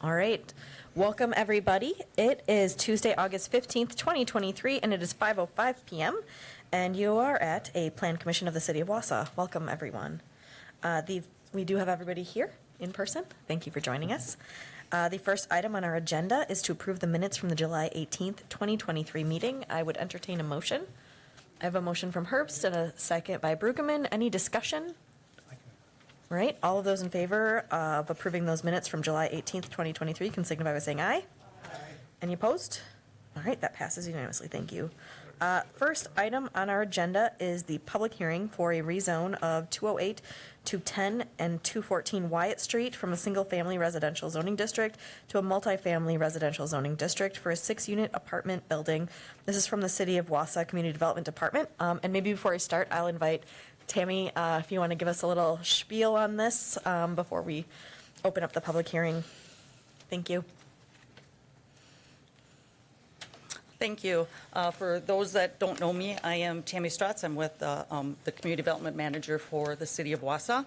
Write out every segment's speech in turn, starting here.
All right. Welcome, everybody. It is Tuesday, August 15th, 2023, and it is 5:05 p.m., and you are at a Plan Commission of the City of Wausau. Welcome, everyone. We do have everybody here in person. Thank you for joining us. The first item on our agenda is to approve the minutes from the July 18th, 2023 meeting. I would entertain a motion. I have a motion from Herbst and a second by Brueggemann. Any discussion? All right, all of those in favor of approving those minutes from July 18th, 2023 can signify by saying aye. Aye. Any opposed? All right, that passes unanimously. Thank you. First item on our agenda is the public hearing for a rezone of 208, 210, and 214 Wyatt Street from a single-family residential zoning district to a multifamily residential zoning district for a 6-unit apartment building. This is from the City of Wausau Community Development Department. And maybe before I start, I'll invite Tammy, if you want to give us a little spiel on this before we open up the public hearing. Thank you. Thank you. For those that don't know me, I am Tammy Stratz. I'm with the Community Development Manager for the City of Wausau.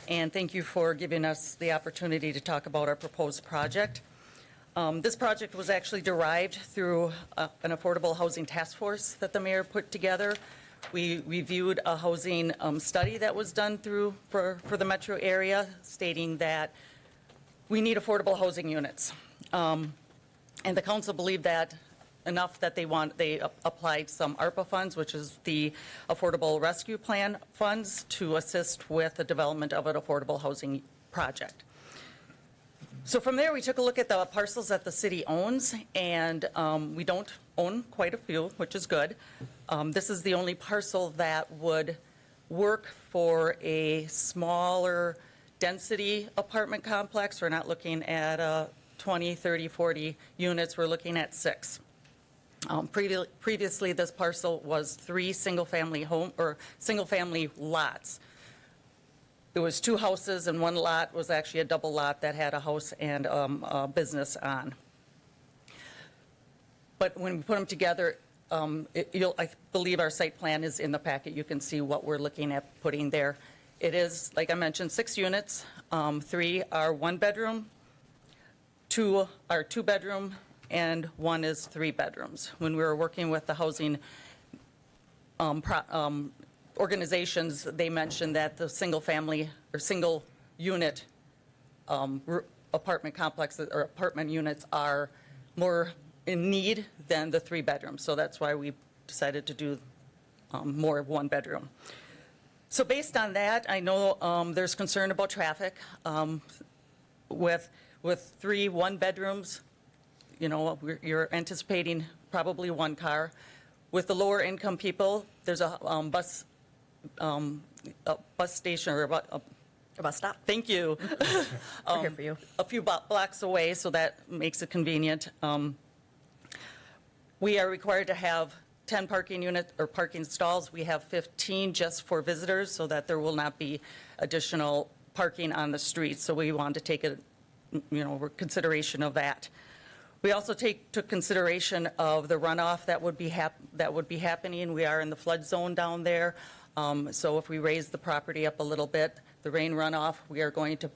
And thank you for giving us the opportunity to talk about our proposed project. This project was actually derived through an affordable housing task force that the mayor put together. We reviewed a housing study that was done for the metro area stating that we need affordable housing units. And the council believed that enough that they applied some ARPA funds, which is the Affordable Rescue Plan funds, to assist with the development of an affordable housing project. So from there, we took a look at the parcels that the city owns, and we don't own quite a few, which is good. This is the only parcel that would work for a smaller density apartment complex. We're not looking at 20, 30, 40 units. We're looking at 6. Previously, this parcel was 3 single-family lots. There was 2 houses, and 1 lot was actually a double lot that had a house and a business on. But when we put them together, I believe our site plan is in the packet. You can see what we're looking at putting there. It is, like I mentioned, 6 units. 3 are 1-bedroom, 2 are 2-bedroom, and 1 is 3 bedrooms. When we were working with the housing organizations, they mentioned that the single-family or single-unit apartment complexes or apartment units are more in need than the 3 bedrooms. So that's why we decided to do more 1-bedroom. So based on that, I know there's concern about traffic. With 3 1-bedrooms, you know, you're anticipating probably 1 car. With the lower income people, there's a bus station or A bus stop. Thank you. We're here for you. A few blocks away, so that makes it convenient. We are required to have 10 parking units or parking stalls. We have 15 just for visitors, so that there will not be additional parking on the street. So we wanted to take consideration of that. We also took consideration of the runoff that would be happening. We are in the flood zone down there. So if we raise the property up a little bit, the rain runoff, we are going to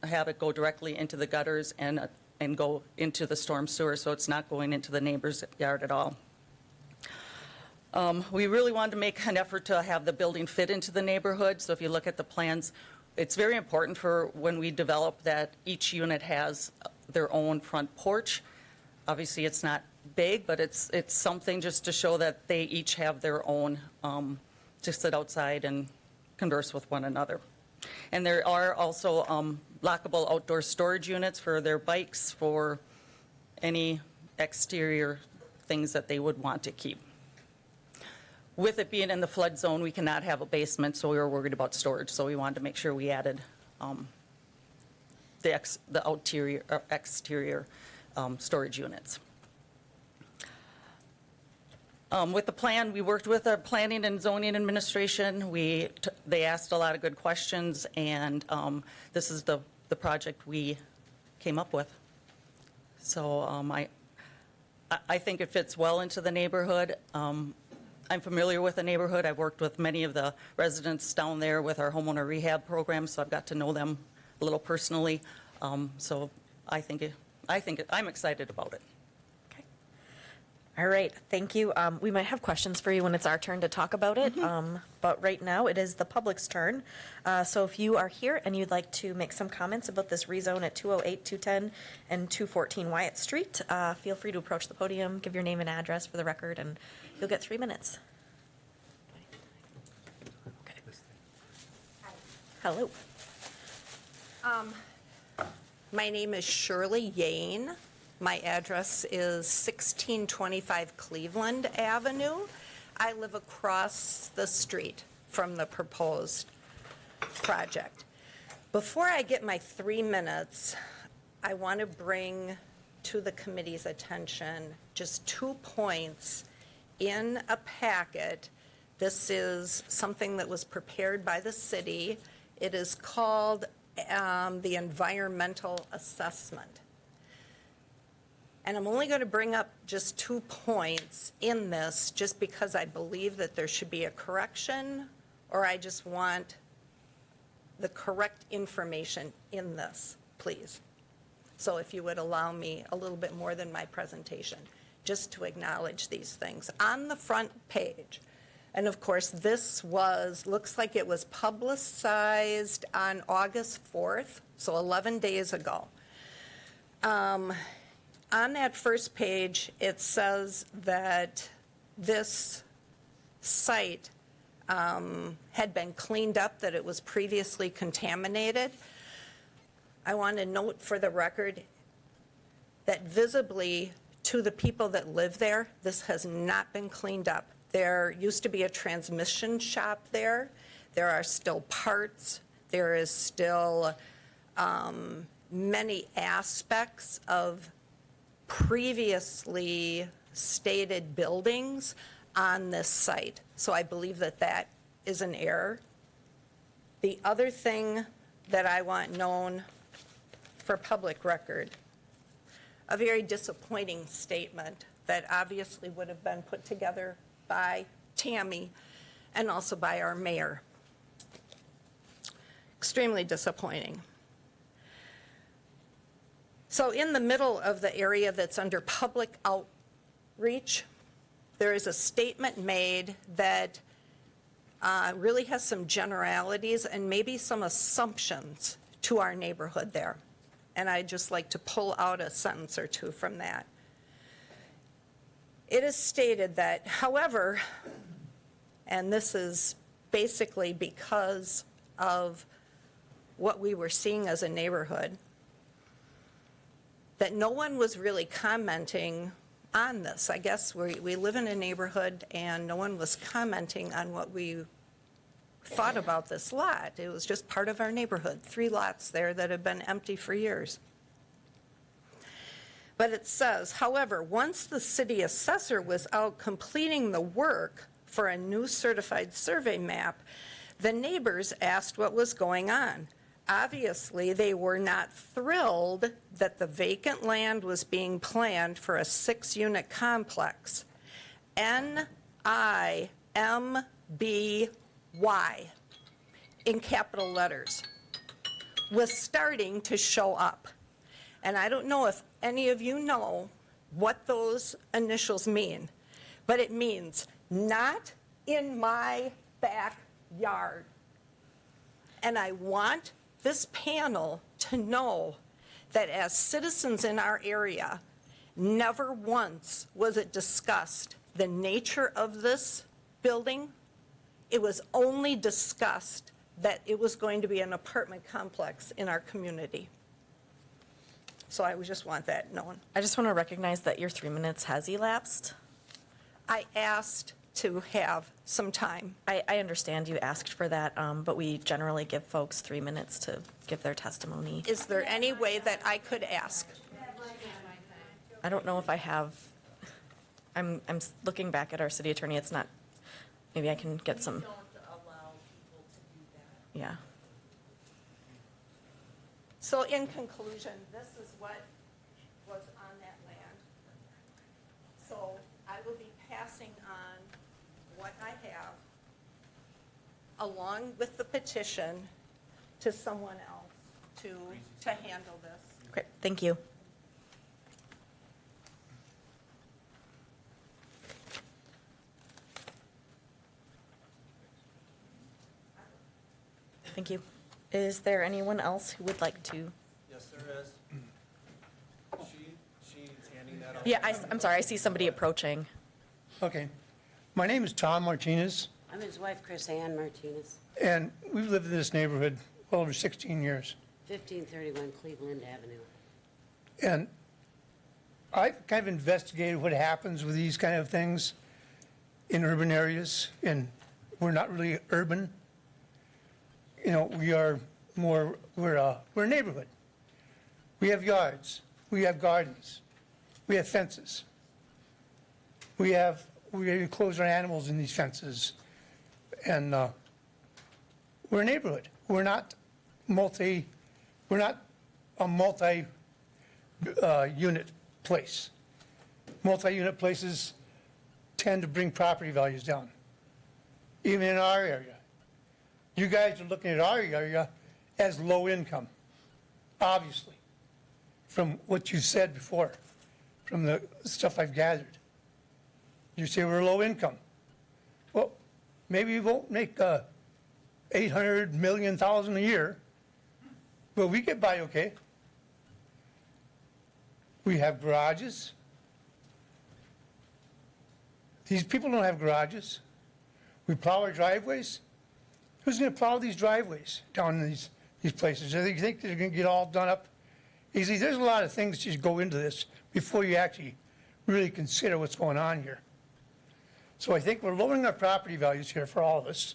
have it go directly into the gutters and go into the storm sewer, so it's not going into the neighbor's yard at all. We really wanted to make an effort to have the building fit into the neighborhood. So if you look at the plans, it's very important for when we develop that each unit has their own front porch. Obviously, it's not big, but it's something just to show that they each have their own to sit outside and converse with one another. And there are also lockable outdoor storage units for their bikes, for any exterior things that they would want to keep. With it being in the flood zone, we cannot have a basement, so we were worried about storage. So we wanted to make sure we added the exterior storage units. With the plan, we worked with our planning and zoning administration. They asked a lot of good questions, and this is the project we came up with. So I think it fits well into the neighborhood. I'm familiar with the neighborhood. I've worked with many of the residents down there with our homeowner rehab program, so I've got to know them a little personally. So I think I'm excited about it. Okay. All right, thank you. We might have questions for you when it's our turn to talk about it, but right now it is the public's turn. So if you are here and you'd like to make some comments about this rezone at 208, 210, and 214 Wyatt Street, feel free to approach the podium, give your name and address for the record, and you'll get 3 minutes. Okay. Hello. My name is Shirley Yane. My address is 1625 Cleveland Avenue. I live across the street from the proposed project. Before I get my 3 minutes, I want to bring to the committee's attention just 2 points in a packet. This is something that was prepared by the city. It is called the environmental assessment. And I'm only going to bring up just 2 points in this just because I believe that there should be a correction, or I just want the correct information in this, please. So if you would allow me a little bit more than my presentation, just to acknowledge these things. On the front page, and of course, this looks like it was publicized on August 4th, so 11 days ago. On that first page, it says that this site had been cleaned up, that it was previously contaminated. I want to note for the record that visibly to the people that live there, this has not been cleaned up. There used to be a transmission shop there. There are still parts. There is still many aspects of previously stated buildings on this site. So I believe that that is an error. The other thing that I want known for public record, a very disappointing statement that obviously would have been put together by Tammy and also by our mayor. Extremely disappointing. So in the middle of the area that's under public outreach, there is a statement made that really has some generalities and maybe some assumptions to our neighborhood there. And I'd just like to pull out a sentence or two from that. It is stated that, however, and this is basically because of what we were seeing as a neighborhood, that no one was really commenting on this. I guess we live in a neighborhood and no one was commenting on what we thought about this lot. It was just part of our neighborhood, 3 lots there that have been empty for years. But it says, however, once the city assessor was out completing the work for a new certified survey map, the neighbors asked what was going on. Obviously, they were not thrilled that the vacant land was being planned for a 6-unit complex. NIMBY in capital letters was starting to show up. And I don't know if any of you know what those initials mean, but it means not in my backyard. And I want this panel to know that as citizens in our area, never once was it discussed the nature of this building. It was only discussed that it was going to be an apartment complex in our community. So I would just want that known. I just want to recognize that your 3 minutes has elapsed. I asked to have some time. I understand you asked for that, but we generally give folks 3 minutes to give their testimony. Is there any way that I could ask? I don't know if I have, I'm looking back at our city attorney, it's not, maybe I can get some. We don't allow people to do that. Yeah. So in conclusion, this is what was on that land. So I will be passing on what I have along with the petition to someone else to handle this. Great, thank you. Thank you. Is there anyone else who would like to? Yes, there is. She's handing that out. Yeah, I'm sorry, I see somebody approaching. Okay. My name is Tom Martinez, I'm his wife, Chris Ann Martinez, and we've lived in this neighborhood well over 16 years. 1531 Cleveland Avenue. And I've kind of investigated what happens with these kind of things in urban areas, and we're not really urban. You know, we are more, we're a neighborhood. We have yards, we have gardens, we have fences. We close our animals in these fences, and we're a neighborhood. We're not a multi-unit place. Multi-unit places tend to bring property values down, even in our area. You guys are looking at our area as low income, obviously, from what you said before, from the stuff I've gathered. You say we're low income. Well, maybe we won't make 800 million thousand a year, but we get by okay. We have garages. These people don't have garages. We plow our driveways. Who's going to plow these driveways down in these places? Do they think they're going to get all done up easy? There's a lot of things that should go into this before you actually really consider what's going on here. So I think we're lowering our property values here for all of us.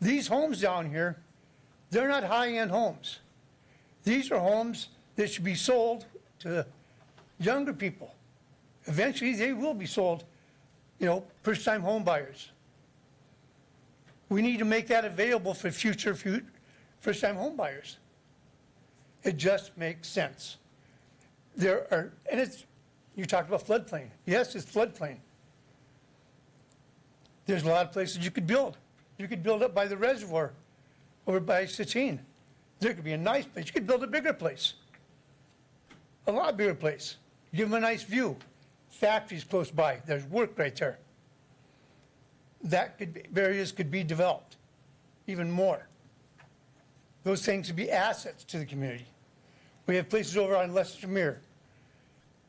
These homes down here, they're not high-end homes. These are homes that should be sold to younger people. Eventually, they will be sold, you know, first-time home buyers. We need to make that available for future first-time home buyers. It just makes sense. You talked about floodplain. Yes, it's floodplain. There's a lot of places you could build. You could build up by the reservoir over by Satine. There could be a nice place. You could build a bigger place. A lot bigger place. Give them a nice view. Factories close by. There's work right there. Areas could be developed even more. Those things would be assets to the community. We have places over on Leicester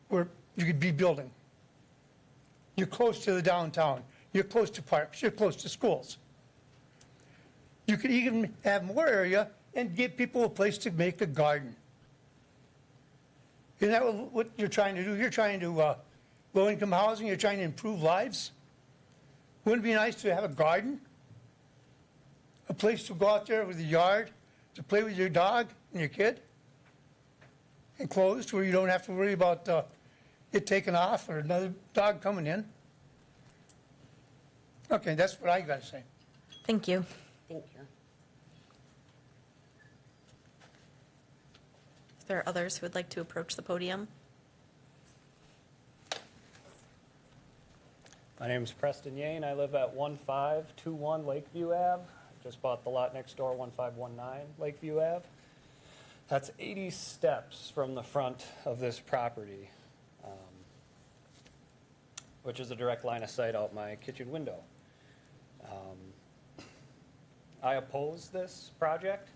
where you could be building. You're close to the downtown. You're close to parks. You're close to schools. You could even have more area and give people a place to make a garden. Isn't that what you're trying to do? You're trying to low-income housing. You're trying to improve lives. Wouldn't it be nice to have a garden? A place to go out there with a yard, to play with your dog and your kid? Enclosed where you don't have to worry about it taken off or another dog coming in. Okay, that's what I got to say. Thank you. Thank you. If there are others who would like to approach the podium. My name is Preston Yane. I live at 1521 Lakeview Ave. Just bought the lot next door, 1519 Lakeview Ave. That's 80 steps from the front of this property, which is a direct line of sight out my kitchen window. I oppose this project.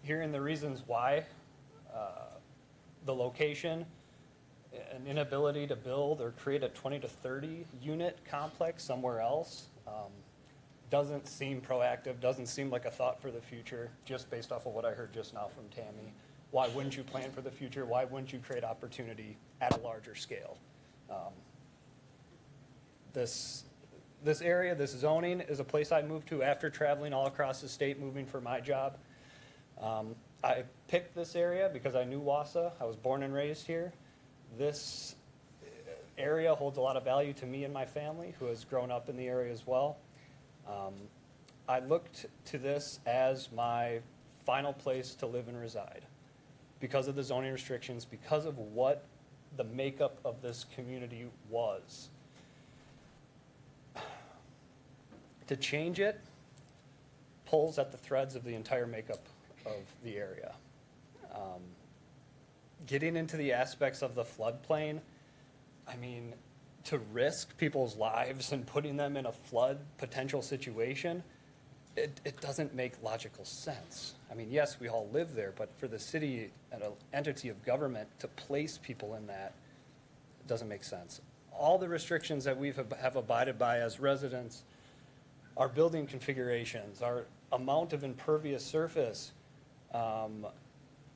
Hearing the reasons why, the location, an inability to build or create a 20 to 30 unit complex somewhere else doesn't seem proactive, doesn't seem like a thought for the future, just based off of what I heard just now from Tammy. Why wouldn't you plan for the future? Why wouldn't you create opportunity at a larger scale? This area, this zoning, is a place I moved to after traveling all across the state, moving for my job. I picked this area because I knew Wausau. I was born and raised here. This area holds a lot of value to me and my family, who has grown up in the area as well. I looked to this as my final place to live and reside because of the zoning restrictions, because of what the makeup of this community was. To change it pulls at the threads of the entire makeup of the area. Getting into the aspects of the floodplain, I mean, to risk people's lives and putting them in a flood potential situation it doesn't make logical sense. I mean, yes, we all live there, but for the city and an entity of government to place people in that, it doesn't make sense. All the restrictions that have abided by as residents, our building configurations, our amount of impervious surface,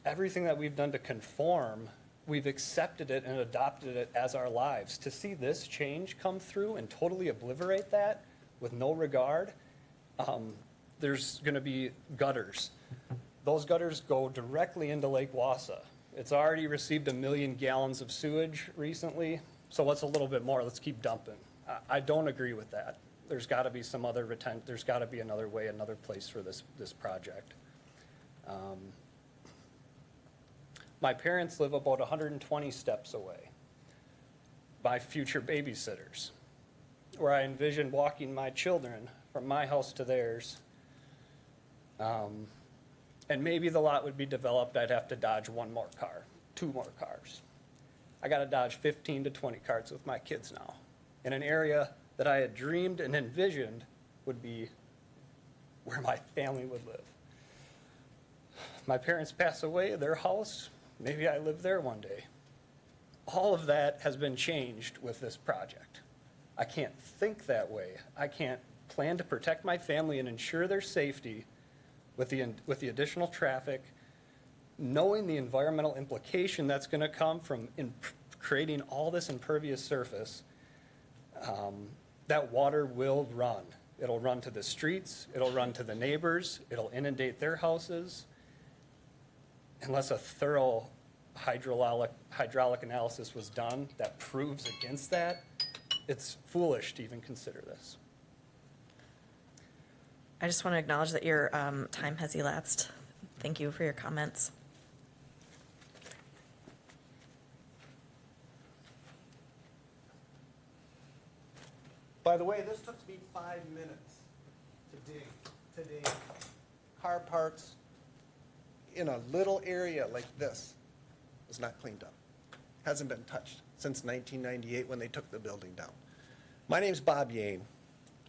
everything that we've done to conform, we've accepted it and adopted it as our lives. To see this change come through and totally obliterate that with no regard, there's going to be gutters. Those gutters go directly into Lake Wausau. It's already received 1 million gallons of sewage recently, so what's a little bit more? Let's keep dumping. I don't agree with that. There's got to be some other there's got to be another way, another place for this project. My parents live about 120 steps away. My future babysitters, where I envision walking my children from my house to theirs. And maybe the lot would be developed, I'd have to dodge 1 more car, 2 more cars. I got to dodge 15 to 20 cars with my kids now, in an area that I had dreamed and envisioned would be where my family would live. My parents pass away, their house, maybe I live there one day. All of that has been changed with this project. I can't think that way. I can't plan to protect my family and ensure their safety with the additional traffic, knowing the environmental implication that's going to come from creating all this impervious surface. That water will run. It'll run to the streets, it'll run to the neighbors, it'll inundate their houses. Unless a thorough hydraulic analysis was done that proves against that, it's foolish to even consider this. I just want to acknowledge that your time has elapsed. Thank you for your comments. By the way, this took me 5 minutes to dig today. Car parks in a little area like this was not cleaned up. Hasn't been touched since 1998 when they took the building down. My name's Bob Yane.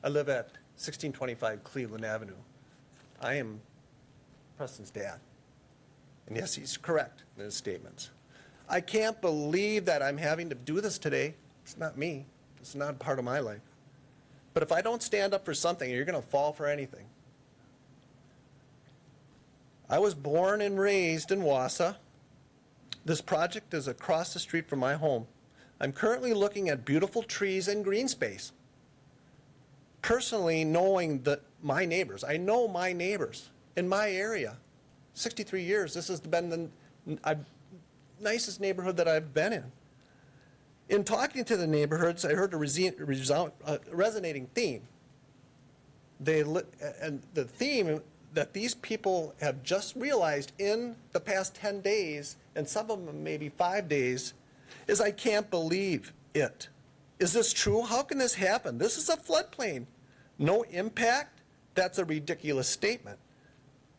I live at 1625 Cleveland Avenue. I am Preston's dad. And yes, he's correct in his statements. I can't believe that I'm having to do this today. It's not me. It's not part of my life. But if I don't stand up for something, you're going to fall for anything. I was born and raised in Wausau. This project is across the street from my home. I'm currently looking at beautiful trees and green space. Personally, knowing that my neighbors, I know my neighbors in my area. 63 years, this has been the nicest neighborhood that I've been in. In talking to the neighborhoods, I heard a resonating theme. And the theme that these people have just realized in the past 10 days, and some of them maybe 5 days, is I can't believe it. Is this true? How can this happen? This is a floodplain. No impact? That's a ridiculous statement.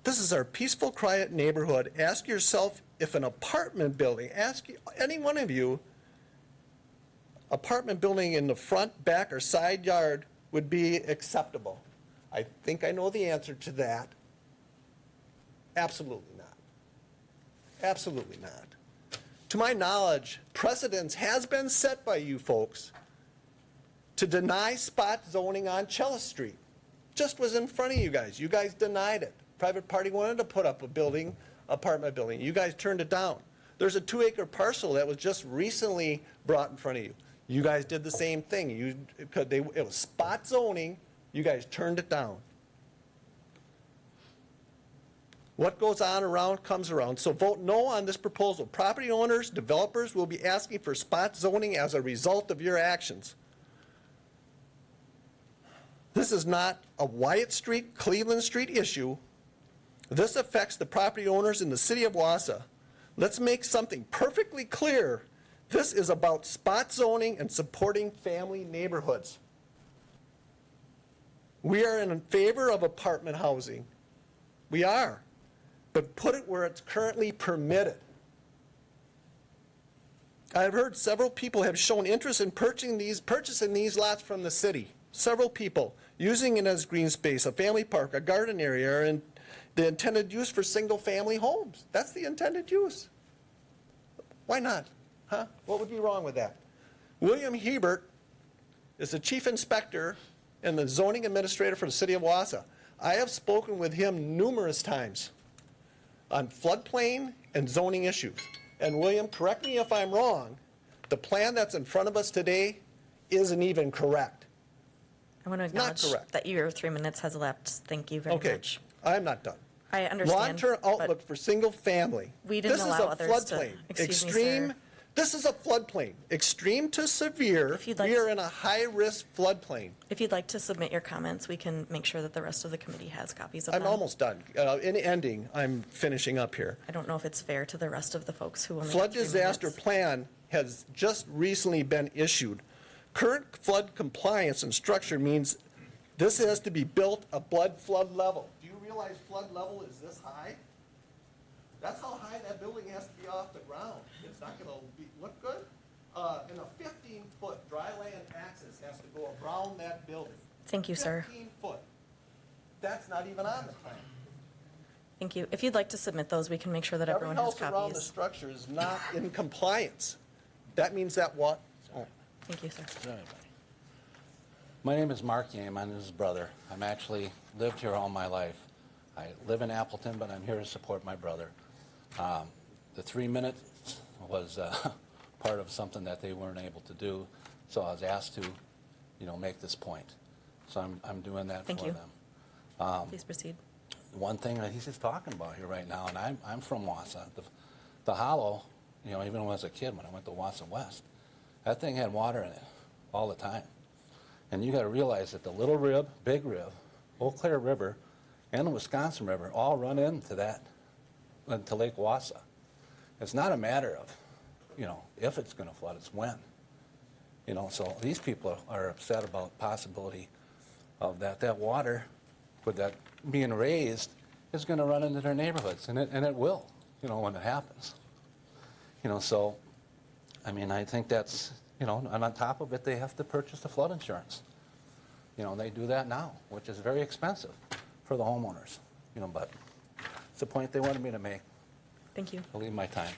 This is our peaceful, quiet neighborhood. Ask yourself if an apartment building, ask any one of you, apartment building in the front, back, or side yard would be acceptable. I think I know the answer to that. Absolutely not. Absolutely not. To my knowledge, precedence has been set by you folks to deny spot zoning on Chella Street. Just was in front of you guys. You guys denied it. Private party wanted to put up a building, apartment building. You guys turned it down. There's a 2-acre parcel that was just recently brought in front of you. You guys did the same thing. It was spot zoning. You guys turned it down. What goes on around comes around. So vote no on this proposal. Property owners, developers will be asking for spot zoning as a result of your actions. This is not a Wyatt Street, Cleveland Street issue. This affects the property owners in the city of Wausau. Let's make something perfectly clear. This is about spot zoning and supporting family neighborhoods. We are in favor of apartment housing. We are. But put it where it's currently permitted. I've heard several people have shown interest in purchasing these lots from the city. Several people. using it as green space, a family park, a garden area, are in the intended use for single-family homes. That's the intended use. Why not? Huh? What would be wrong with that? William Hebert is the chief inspector and the zoning administrator for the city of Wausau. I have spoken with him numerous times on floodplain and zoning issues. And William, correct me if I'm wrong, the plan that's in front of us today isn't even correct. I want to Not acknowledge correct. that your 3 minutes has elapsed. Thank you very Okay, much. I'm not done. I understand. Long-term but outlook for single family. We didn't allow others to- This is a floodplain. excuse me, Extreme, sir. this is a floodplain. Extreme to severe, If you'd like we are to- in a high-risk floodplain. If you'd like to submit your comments, we can make sure that the rest of the committee has copies of them. I'm almost done. In ending, I'm finishing up here. I don't know if it's fair to the rest of the folks who only Flood have 3 disaster minutes. plan has just recently been issued. Current flood compliance and structure means this has to be built above flood level. Do you realize flood level is this high? That's how high that building has to be off the ground. It's not gonna look good. And a 15-foot dry land access has to go around that building. Thank you, sir. 15 foot. That's not even on the plan. Thank you. If you'd like to submit those, we can make sure that Every everyone has house around the copies. structure is not in compliance. That means that what? Thank you, sir. My name is Mark Yame. I'm his brother. I'm actually lived here all my life. I live in Appleton, but I'm here to support my brother. The 3 minutes was part of something that they weren't able to do, so I was asked to, make this point. So I'm doing that for Thank you. them. Please proceed. One thing that he's just talking about here right now, and I'm from Wausau. The Hollow, even when I was a kid, when I went to Wausau West, that thing had water in it all the time. And you got to realize that the Little Rib, Big Rib, Eau Claire River, and the Wisconsin River all run into Lake Wausau. It's not a matter of, if it's going to flood, it's when. So these people are upset about possibility of that water with that being raised is going to run into their neighborhoods, and it will, when it happens. So, I think that's, and on top of it, they have to purchase the flood insurance. They do that now, which is very expensive for the homeowners, but it's the point they wanted me to make. Thank you. I'll leave my time.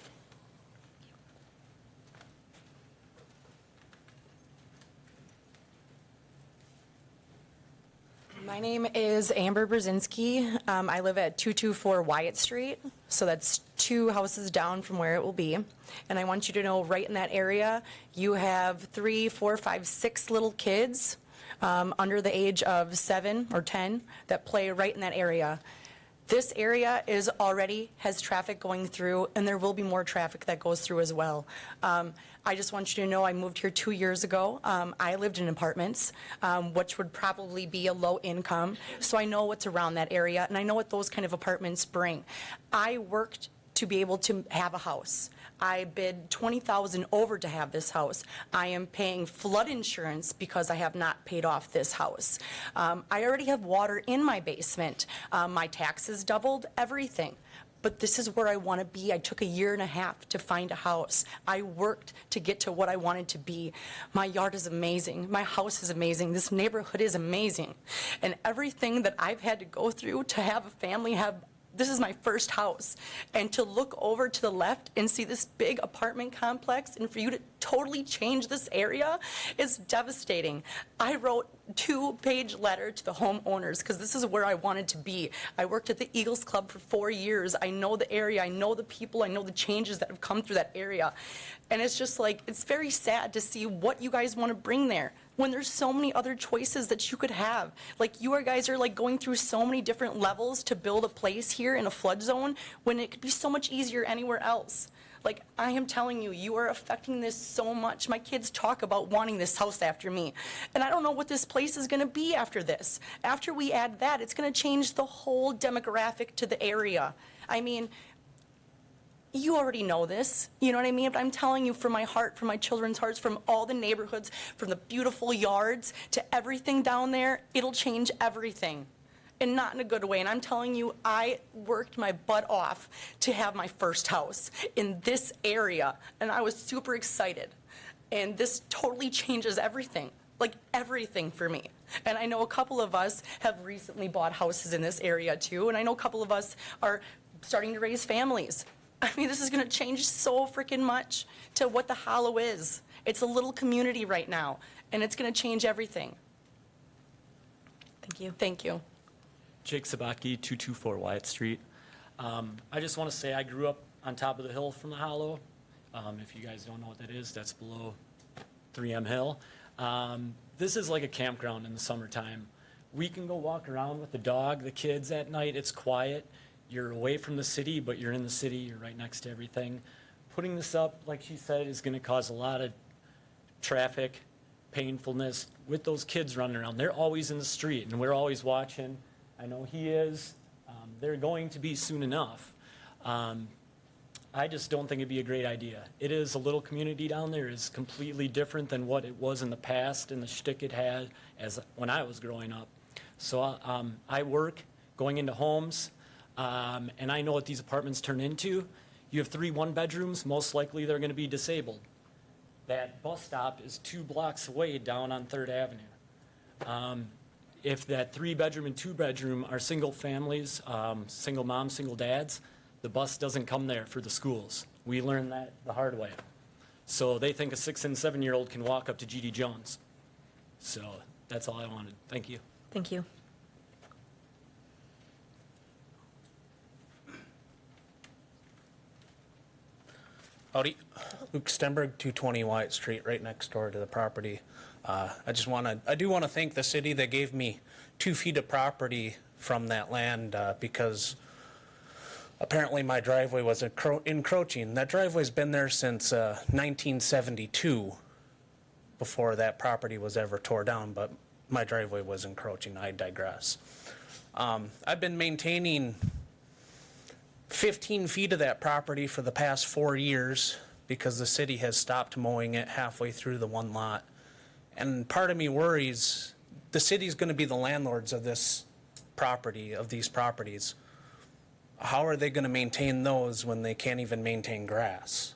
My name is Amber Brzezinski. I live at 224 Wyatt Street, so that's 2 houses down from where it will be. And I want you to know, right in that area, you have 3, 4, 5, 6 little kids under the age of 7 or 10 that play right in that area. This area has traffic going through, and there will be more traffic that goes through as well. I just want you to know I moved here 2 years ago. I lived in apartments, which would probably be a low income, so I know what's around that area, and I know what those kind of apartments bring. I worked to be able to have a house. I bid $20,000 over to have this house. I am paying flood insurance because I have not paid off this house. I already have water in my basement. My taxes doubled, everything. But this is where I want to be. I took 1.5 years to find a house. I worked to get to what I wanted to be. My yard is amazing. My house is amazing. This neighborhood is amazing. And everything that I've had to go through to have a family, this is my first house. And to look over to the left and see this big apartment complex and for you to totally change this area is devastating. I wrote a 2-page letter to the homeowners because this is where I wanted to be. I worked at the Eagles Club for 4 years. I know the area, I know the people, I know the changes that have come through that area. And it's just like, it's very sad to see what you guys want to bring there when there's so many other choices that you could have. Like, you guys are like going through so many different levels to build a place here in a flood zone when it could be so much easier anywhere else. Like, I am telling you, you are affecting this so much. My kids talk about wanting this house after me. And I don't know what this place is going to be after this. After we add that, it's going to change the whole demographic to the area. I mean, you already know this, you know what I mean? But I'm telling you, from my heart, from my children's hearts, from all the neighborhoods, from the beautiful yards to everything down there, it'll change everything. And not in a good way. And I'm telling you, I worked my butt off to have my first house in this area. And I was super excited. And this totally changes everything. like everything for me. And I know a couple of us have recently bought houses in this area too, and I know a couple of us are starting to raise families. I mean, this is gonna change so freaking much to what the Hollow is. It's a little community right now, and it's gonna change everything. Thank you. Thank you. Jake Sabaki, 224 Wyatt Street. I just want to say I grew up on top of the hill from the Hollow. If you guys don't know what that is, that's below 3M Hill. This is like a campground in the summertime. We can go walk around with the dog, the kids at night. It's quiet. You're away from the city, but you're in the city. You're right next to everything. Putting this up, like she said, is going to cause a lot of traffic, painfulness with those kids running around. They're always in the street, and we're always watching. I know he is. They're going to be soon enough. I just don't think it'd be a great idea. It is a little community down there. It's completely different than what it was in the past and the shtick it had as when I was growing up. So I work going into homes, and I know what these apartments turn into. You have 3 one-bedrooms. Most likely they're going to be disabled. That bus stop is 2 blocks away down on 3rd Avenue. If that 3-bedroom and 2-bedroom are single families, single moms, single dads, the bus doesn't come there for the schools. We learned that the hard way. So they think a 6- and 7-year-old can walk up to G.D. Jones. So that's all I wanted. Thank you. Thank you. Howdy, Luke Stenberg, 220 Wyatt Street, right next door to the property. I do want to thank the city that gave me 2 feet of property from that land because apparently my driveway was encroaching. That driveway's been there since 1972, before that property was ever tore down, but my driveway was encroaching. I digress. I've been maintaining 15 feet of that property for the past 4 years because the city has stopped mowing it halfway through the one lot. And part of me worries the city's going to be the landlords of this property, of these properties. How are they going to maintain those when they can't even maintain grass?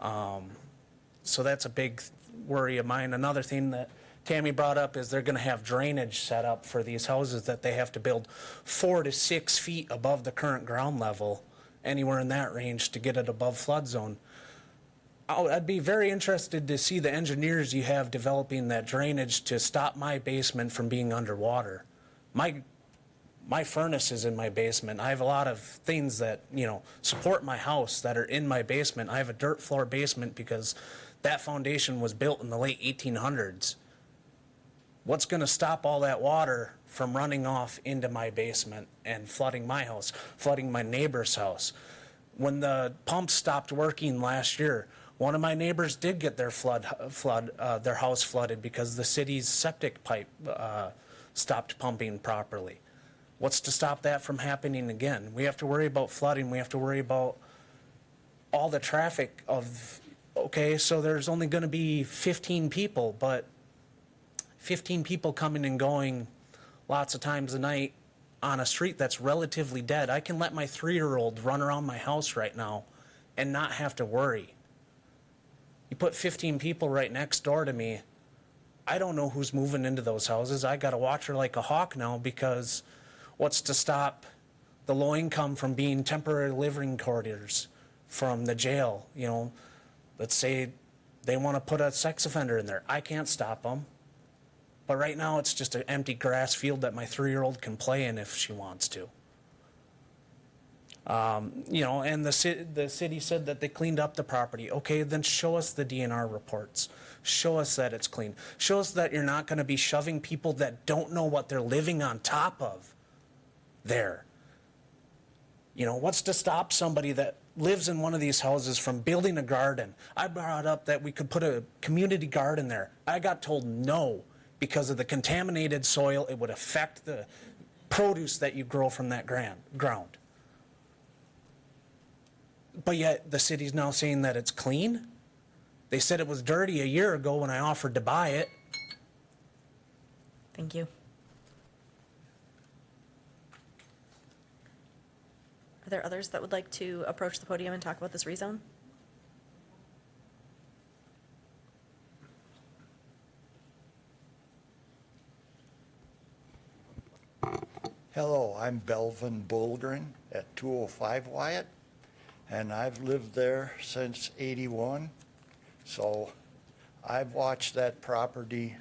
So that's a big worry of mine. Another thing that Tammy brought up is they're going to have drainage set up for these houses that they have to build 4 to 6 feet above the current ground level, anywhere in that range, to get it above flood zone. I'd be very interested to see the engineers you have developing that drainage to stop my basement from being underwater. My furnace is in my basement. I have a lot of things that, support my house that are in my basement. I have a dirt floor basement because that foundation was built in the late 1800s. What's going to stop all that water from running off into my basement and flooding my house, flooding my neighbor's house? When the pumps stopped working last year, one of my neighbors did get their their house flooded because the city's septic pipe stopped pumping properly. What's to stop that from happening again? We have to worry about flooding. We have to worry about all the traffic of, okay, so there's only going to be 15 people, but 15 people coming and going lots of times a night on a street that's relatively dead. I can let my 3-year-old run around my house right now and not have to worry. You put 15 people right next door to me, I don't know who's moving into those houses. I got to watch her like a hawk now because what's to stop the low income from being temporary living quarters from the jail? Let's say they want to put a sex offender in there. I can't stop them. But right now it's just an empty grass field that my 3-year-old can play in if she wants to. And the city said that they cleaned up the property. Okay, then show us the DNR reports. Show us that it's clean. Show us that you're not going to be shoving people that don't know what they're living on top of there. What's to stop somebody that lives in one of these houses from building a garden? I brought up that we could put a community garden there. I got told no because of the contaminated soil. It would affect the produce that you grow from that ground. But yet the city's now saying that it's clean. They said it was dirty a year ago when I offered to buy it. Thank you. Are there others that would like to approach the podium and talk about this rezone? Hello, I'm Belvin Bulgren at 205 Wyatt, and I've lived there since '81. So I've watched that property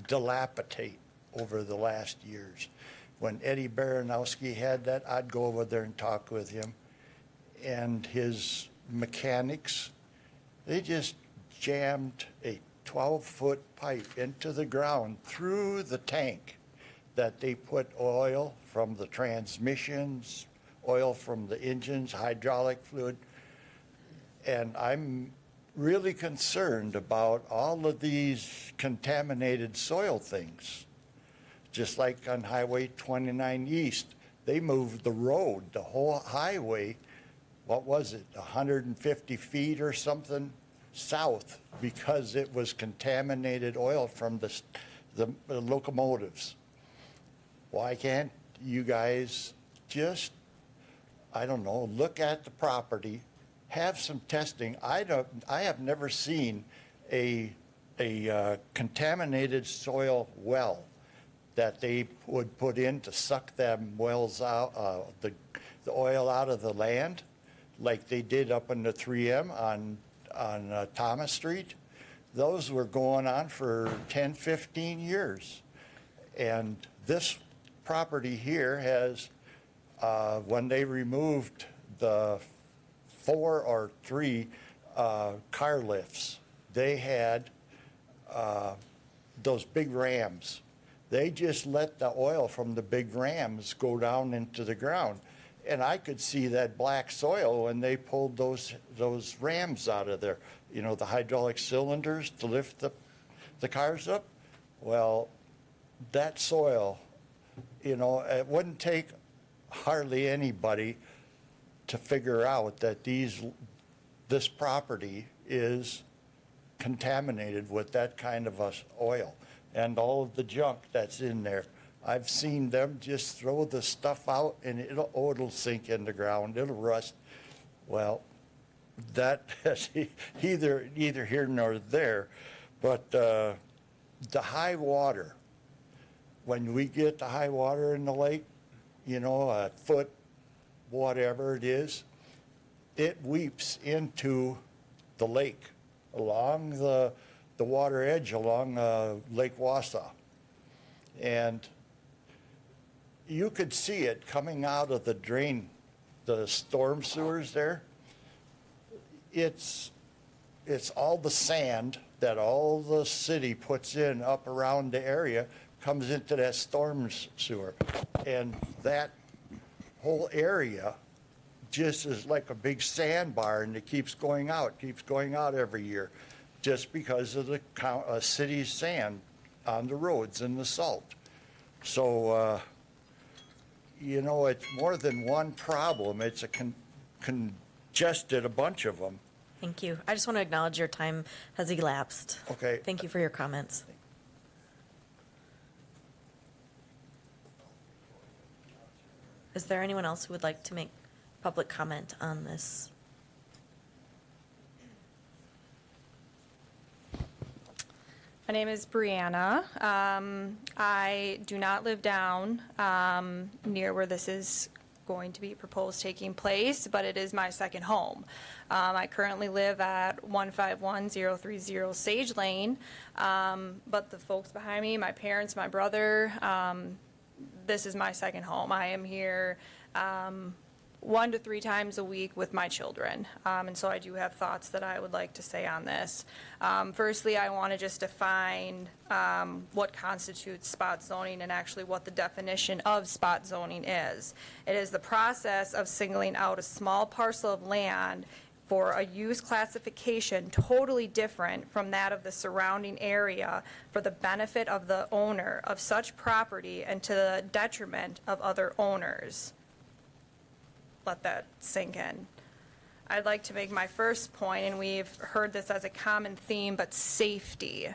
dilapidate over the last years. When Eddie Baranowski had that, I'd go over there and talk with him. And his mechanics, they just jammed a 12-foot pipe into the ground through the tank that they put oil from the transmissions, oil from the engines, hydraulic fluid. And I'm really concerned about all of these contaminated soil things. Just like on Highway 29 East, they moved the road, the whole highway, what was it, 150 feet or something south, because it was contaminated oil from the locomotives. Why can't you guys just, I don't know, look at the property, have some testing? I have never seen a contaminated soil well that they would put in to suck them wells out, the oil out of the land, like they did up in the 3M on Thomas Street. Those were going on for 10, 15 years. And this property here has, when they removed the 4 or 3 car lifts, they had those big rams. They just let the oil from the big rams go down into the ground. And I could see that black soil when they pulled those rams out of there. You know, the hydraulic cylinders to lift the cars up. Well, that soil, you know, it wouldn't take hardly anybody to figure out that this property is contaminated with that kind of oil and all of the junk that's in there. I've seen them just throw the stuff out and it'll sink in the ground, it'll rust. Well, that is either here nor there, but the high water, when we get the high water in the lake, you know, a foot, whatever it is, it weeps into the lake along the water edge along Lake Wausau. And you could see it coming out of the drain, the storm sewers there. It's all the sand that all the city puts in up around the area comes into that storm sewer. And that whole area just is like a big sandbar, and it keeps going out every year, just because of the city's sand on the roads and the salt. So, you know, it's more than one problem. It's a congested, a bunch of them. Thank you. I just want to acknowledge your time has elapsed. Okay. Thank you for your comments. Is there anyone else who would like to make public comment on this? My name is Brianna. I do not live down near where this is going to be proposed taking place, but it is my second home. I currently live at 151030 Sage Lane, but the folks behind me, my parents, my brother, this is my second home. I am here 1 to 3 times a week with my children. And so I do have thoughts that I would like to say on this. Firstly, I want to just define what constitutes spot zoning and actually what the definition of spot zoning is. It is the process of singling out a small parcel of land for a use classification totally different from that of the surrounding area for the benefit of the owner of such property and to the detriment of other owners. Let that sink in. I'd like to make my first point, and we've heard this as a common theme, but safety.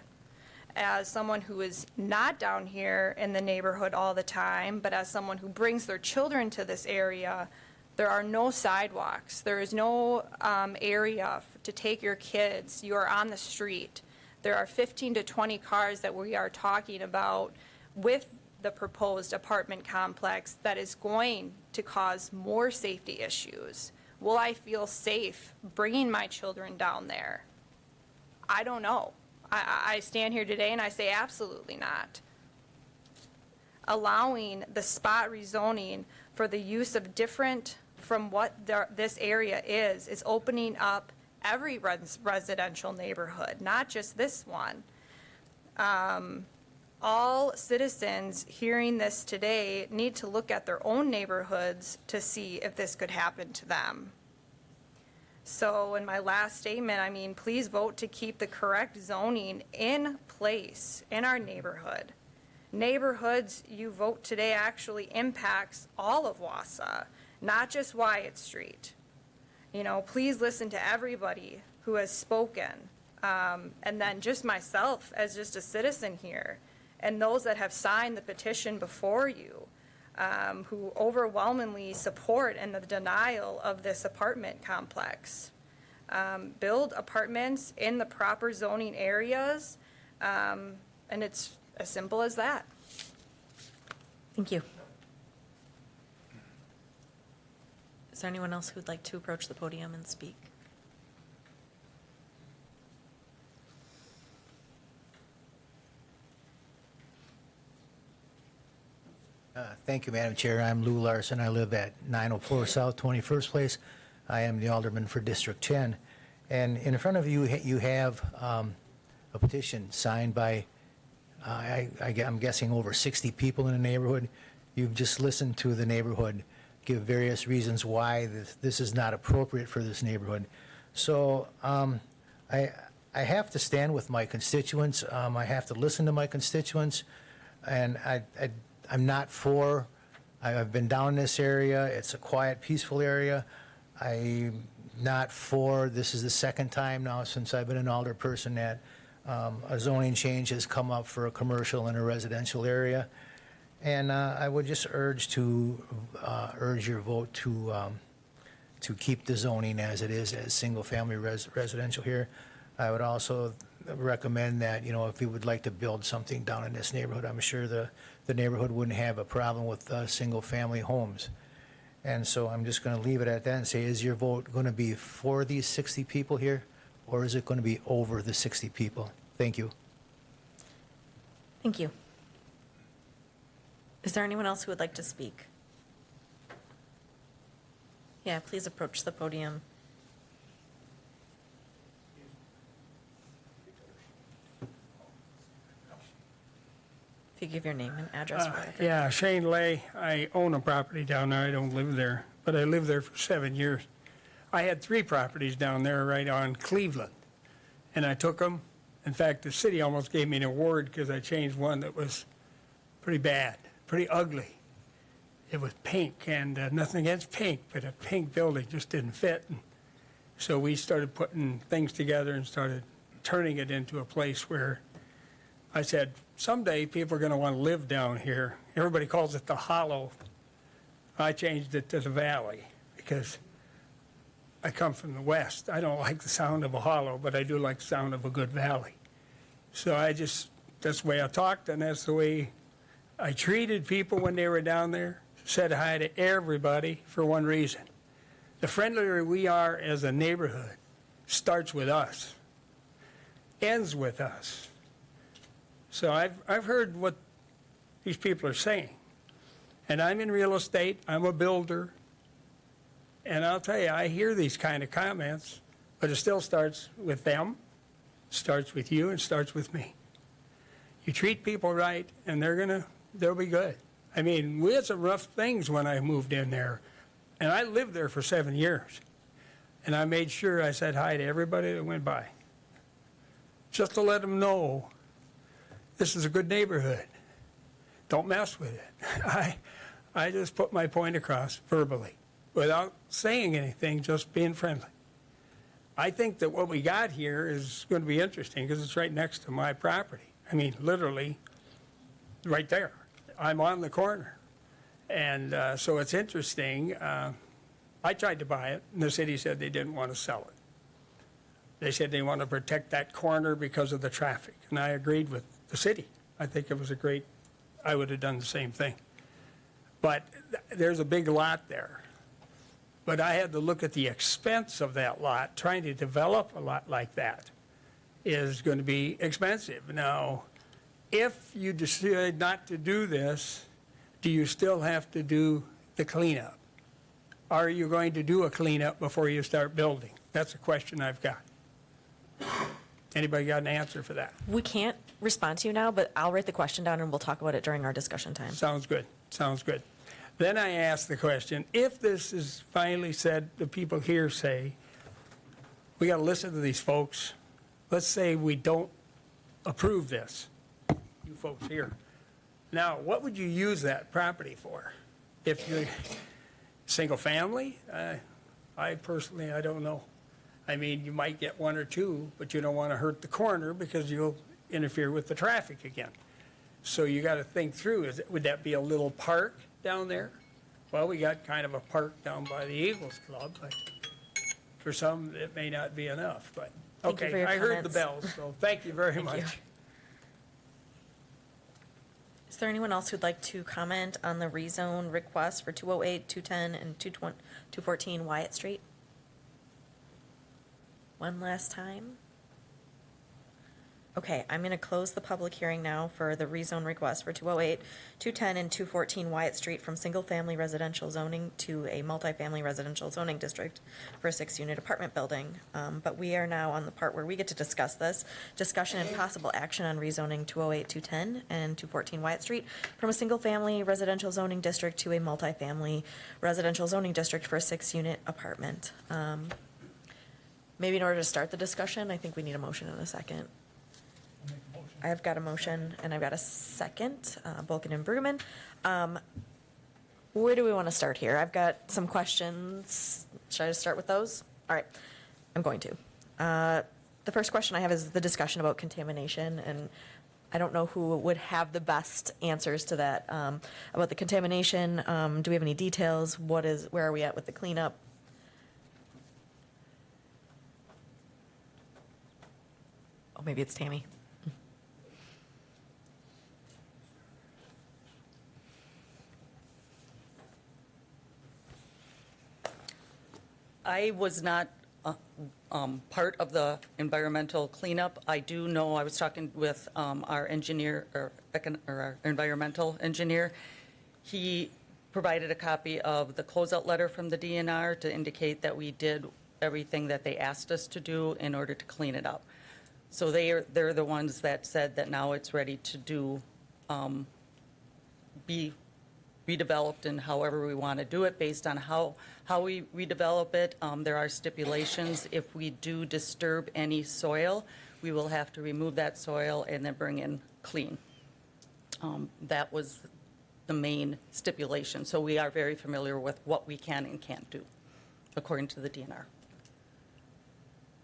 As someone who is not down here in the neighborhood all the time, but as someone who brings their children to this area, there are no sidewalks. There is no area to take your kids. You are on the street. There are 15 to 20 cars that we are talking about with the proposed apartment complex that is going to cause more safety issues? Will I feel safe bringing my children down there? I don't know. I stand here today and I say absolutely not. Allowing the spot rezoning for the use of different from what this area is opening up every residential neighborhood, not just this one. All citizens hearing this today need to look at their own neighborhoods to see if this could happen to them. So in my last statement, I mean, please vote to keep the correct zoning in place in our neighborhood. Neighborhoods you vote today actually impacts all of Wausau, not just Wyatt Street. You know, please listen to everybody who has spoken, and then just myself as just a citizen here, and those that have signed the petition before you, who overwhelmingly support and the denial of this apartment complex. Build apartments in the proper zoning areas, and it's as simple as that. Thank you. Is there anyone else who'd like to approach the podium and speak? Thank you, Madam Chair. I'm Lou Larson. I live at 904 South 21st Place. I am the alderman for District 10. And in front of you, you have a petition signed by, I'm guessing, over 60 people in the neighborhood. You've just listened to the neighborhood give various reasons why this is not appropriate for this neighborhood. So I have to stand with my constituents. I have to listen to my constituents. And I'm not for, I've been down in this area. It's a quiet, peaceful area. I'm not for, this is the second time now since I've been an alderperson that a zoning change has come up for a commercial and a residential area. And I would just urge your vote to keep the zoning as it is, as single-family residential here. I would also recommend that, you know, if you would like to build something down in this neighborhood, I'm sure the neighborhood wouldn't have a problem with single-family homes. And so I'm just going to leave it at that and say, is your vote going to be for these 60 people here, or is it going to be over the 60 people? Thank you. Thank you. Is there anyone else who would like to speak? Yeah, please approach the podium. If you give your name and address for the record. Yeah, Shane Lay. I own a property down there. I don't live there, but I lived there for 7 years. I had 3 properties down there right on Cleveland, and I took them. In fact, the city almost gave me an award because I changed one that was pretty bad, pretty ugly. It was pink, and nothing against pink, but a pink building just didn't fit. And so we started putting things together and started turning it into a place where I said, someday people are going to want to live down here. Everybody calls it the Hollow. I changed it to the Valley because I come from the West. I don't like the sound of a hollow, but I do like the sound of a good valley. So that's the way I talked, and that's the way I treated people when they were down there. Said hi to everybody for one reason. The friendlier we are as a neighborhood starts with us, ends with us. So I've heard what these people are saying. And I'm in real estate, I'm a builder, and I'll tell you, I hear these kind of comments, but it still starts with them, starts with you, and starts with me. You treat people right, and they'll be good. I mean, we had some rough things when I moved in there, and I lived there for 7 years. And I made sure I said hi to everybody that went by, just to let them know this is a good neighborhood. Don't mess with it. I just put my point across verbally without saying anything, just being friendly. I think that what we got here is going to be interesting because it's right next to my property. I mean, literally right there. I'm on the corner. And so it's interesting. I tried to buy it, and the city said they didn't want to sell it. They said they want to protect that corner because of the traffic, and I agreed with the city. I think it was a great I would have done the same thing. But there's a big lot there. But I had to look at the expense of that lot. Trying to develop a lot like that is going to be expensive. Now, if you decide not to do this, do you still have to do the cleanup? Are you going to do a cleanup before you start building? That's a question I've got. Anybody got an answer for that? We can't respond to you now, but I'll write the question down and we'll talk about it during our discussion time. Sounds good, sounds good. Then I asked the question, if this is finally said, the people here say, we got to listen to these folks. Let's say we don't approve this, you folks here. Now, what would you use that property for? If you're single family? I personally, I don't know. I mean, you might get one or two, but you don't want to hurt the corner because you'll interfere with the traffic again. So you got to think through, would that be a little park down there? Well, we got kind of a park down by the Eagles Club, but for some, it may not be enough, but, Thank you for okay, your I heard the comments. bells, so thank you very Thank much. you. Is there anyone else who'd like to comment on the rezone request for 208, 210, and 214 Wyatt Street? One last time? Okay, I'm going to close the public hearing now for the rezone request for 208, 210, and 214 Wyatt Street from single-family residential zoning to a multifamily residential zoning district for a 6-unit apartment building. But we are now on the part where we get to discuss this. Discussion and possible action on rezoning 208, 210, and 214 Wyatt Street from a single-family residential zoning district to a multifamily residential zoning district for a 6-unit apartment. Maybe in order to start the discussion, I think we need a motion in a second. I've got a motion and I've got a second, Bulkin and Brueggemann. Where do we want to start here? I've got some questions. Should I just start with those? All right, I'm going to. The first question I have is the discussion about contamination, and I don't know who would have the best answers to that. About the contamination, do we have any details? Where are we at with the cleanup? Oh, maybe it's Tammy. I was not part of the environmental cleanup. I do know, I was talking with our engineer, or our environmental engineer. He provided a copy of the closeout letter from the DNR to indicate that we did everything that they asked us to do in order to clean it up. So they're the ones that said that now it's ready to do, be redeveloped and however we want to do it based on how we redevelop it. There are stipulations. If we do disturb any soil, we will have to remove that soil and then bring in clean. That was the main stipulation. So we are very familiar with what we can and can't do, according to the DNR.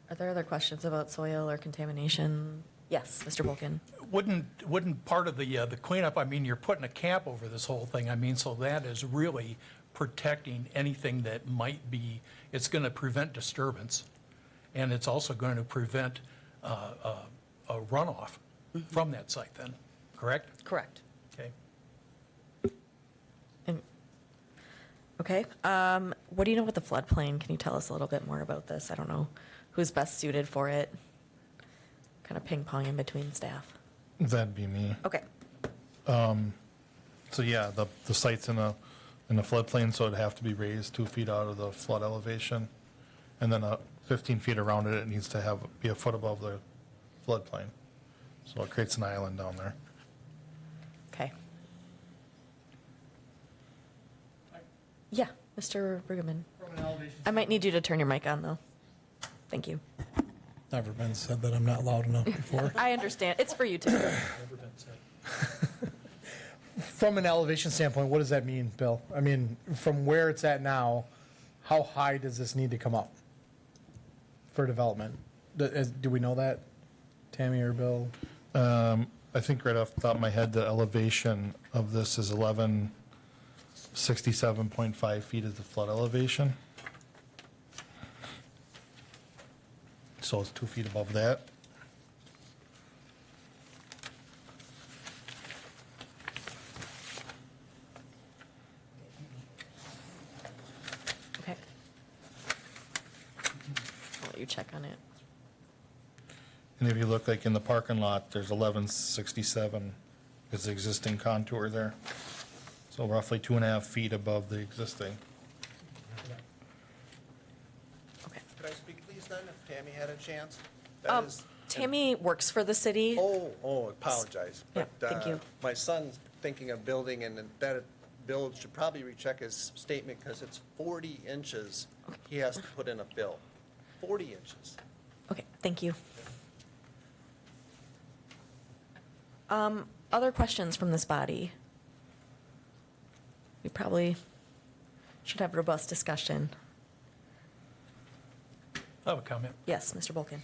Are there other questions about soil or contamination? Yes, Mr. Bulkin. Wouldn't part of the cleanup, I mean, you're putting a cap over this whole thing, I mean, so that is really protecting anything that might be, it's going to prevent disturbance, and it's also going to prevent a runoff from that site then, correct? Correct. Okay. Okay. What do you know about the floodplain? Can you tell us a little bit more about this? I don't know who's best suited for it. Kind of ping pong in between staff. That'd be me. Okay. So yeah, the site's in the floodplain, so it'd have to be raised 2 feet out of the flood elevation, and then 15 feet around it, it needs to be a foot above the floodplain. So it creates an island down there. Okay. Yeah, Mr. Brueggemann. I might need you to turn your mic on, though. Thank you. Never been said that I'm not loud enough before. I understand. It's for you too. From an elevation standpoint, what does that mean, Bill? I mean, from where it's at now, how high does this need to come up for development? Do we know that, Tammy or Bill? I think right off the top of my head, the elevation of this is 1167.5 feet is the flood elevation. So it's 2 feet above that. you check on it. And if you look like in the parking lot, there's 1167 is the existing contour there. So roughly 2.5 feet above the existing. Could I speak please then, if Tammy had a chance? That is- Tammy works for the city. Oh, apologize. Yeah, But, thank you. My son's thinking of building, and that Bill should probably recheck his statement, because it's 40 inches he has to put in a fill. 40 inches. Okay, thank you. Other questions from this body? We probably should have robust discussion. I have a comment. Yes, Mr. Bolkin.